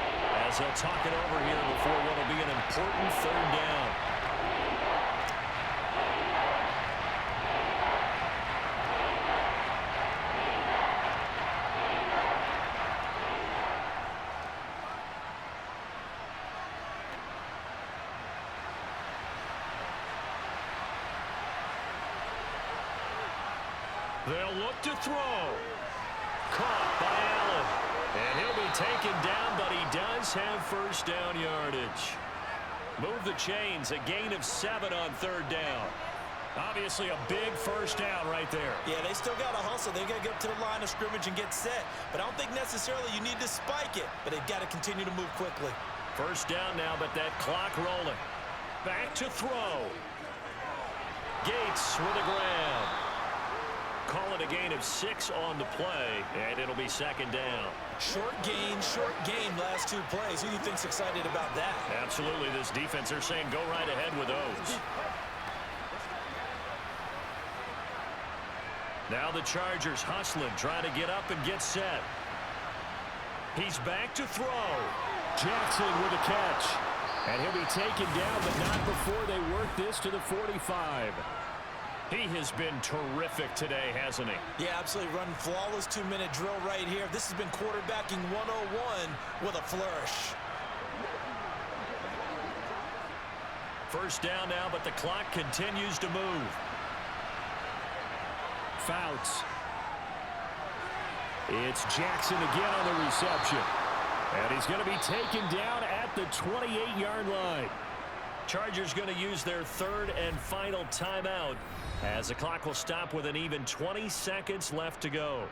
S2: as they'll talk it over here before what will be an important third down. They'll look to throw. Caught by Allen. And he'll be taken down, but he does have first down yardage. Move the chains, a gain of 7 on third down. Obviously a big first down right there.
S5: Yeah, they still got to hustle. They got to get to the line of scrimmage and get set. But I don't think necessarily you need to spike it. But they've got to continue to move quickly.
S2: First down now, but that clock rolling. Back to throw. Gates with a grab. Call it a gain of 6 on the play, and it'll be second down.
S5: Short gain last 2 plays. Who do you think's excited about that?
S2: Absolutely, this defense, they're saying go right ahead with those. Now the Chargers hustling, trying to get up and get set. He's back to throw. Jackson with a catch. And he'll be taken down, but not before they work this to the 45. He has been terrific today, hasn't he? Yeah, absolutely. Running flawless 2-minute drill right here. This has been quarterbacking 101 with a flourish. First down now, but the clock continues to move. Fouts. It's Jackson again on the reception. And he's going to be taken down at the 28-yard line. Chargers going to use their third and final timeout as the clock will stop with an even 20 seconds left to go.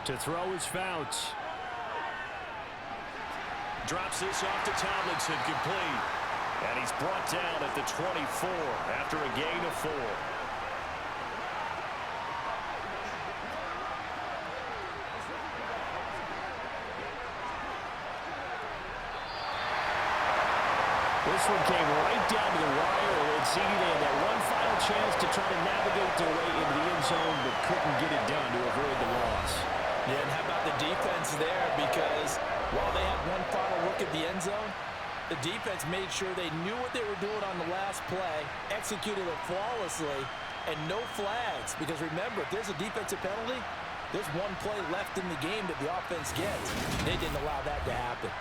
S2: To throw is Fouts. Drops this off to Tomlinson, complete. And he's brought down at the 24 after a gain of 4. This one came right down to the wire. And CD, they had that one final chance to try to navigate their way into the end zone, but couldn't get it done to avoid the loss. Yeah, and how about the defense there? Because while they had one final look at the end zone, the defense made sure they knew what they were doing on the last play, executed it flawlessly, and no flags. Because remember, if there's a defensive penalty, there's one play left in the game that the offense gets. They didn't allow that to happen.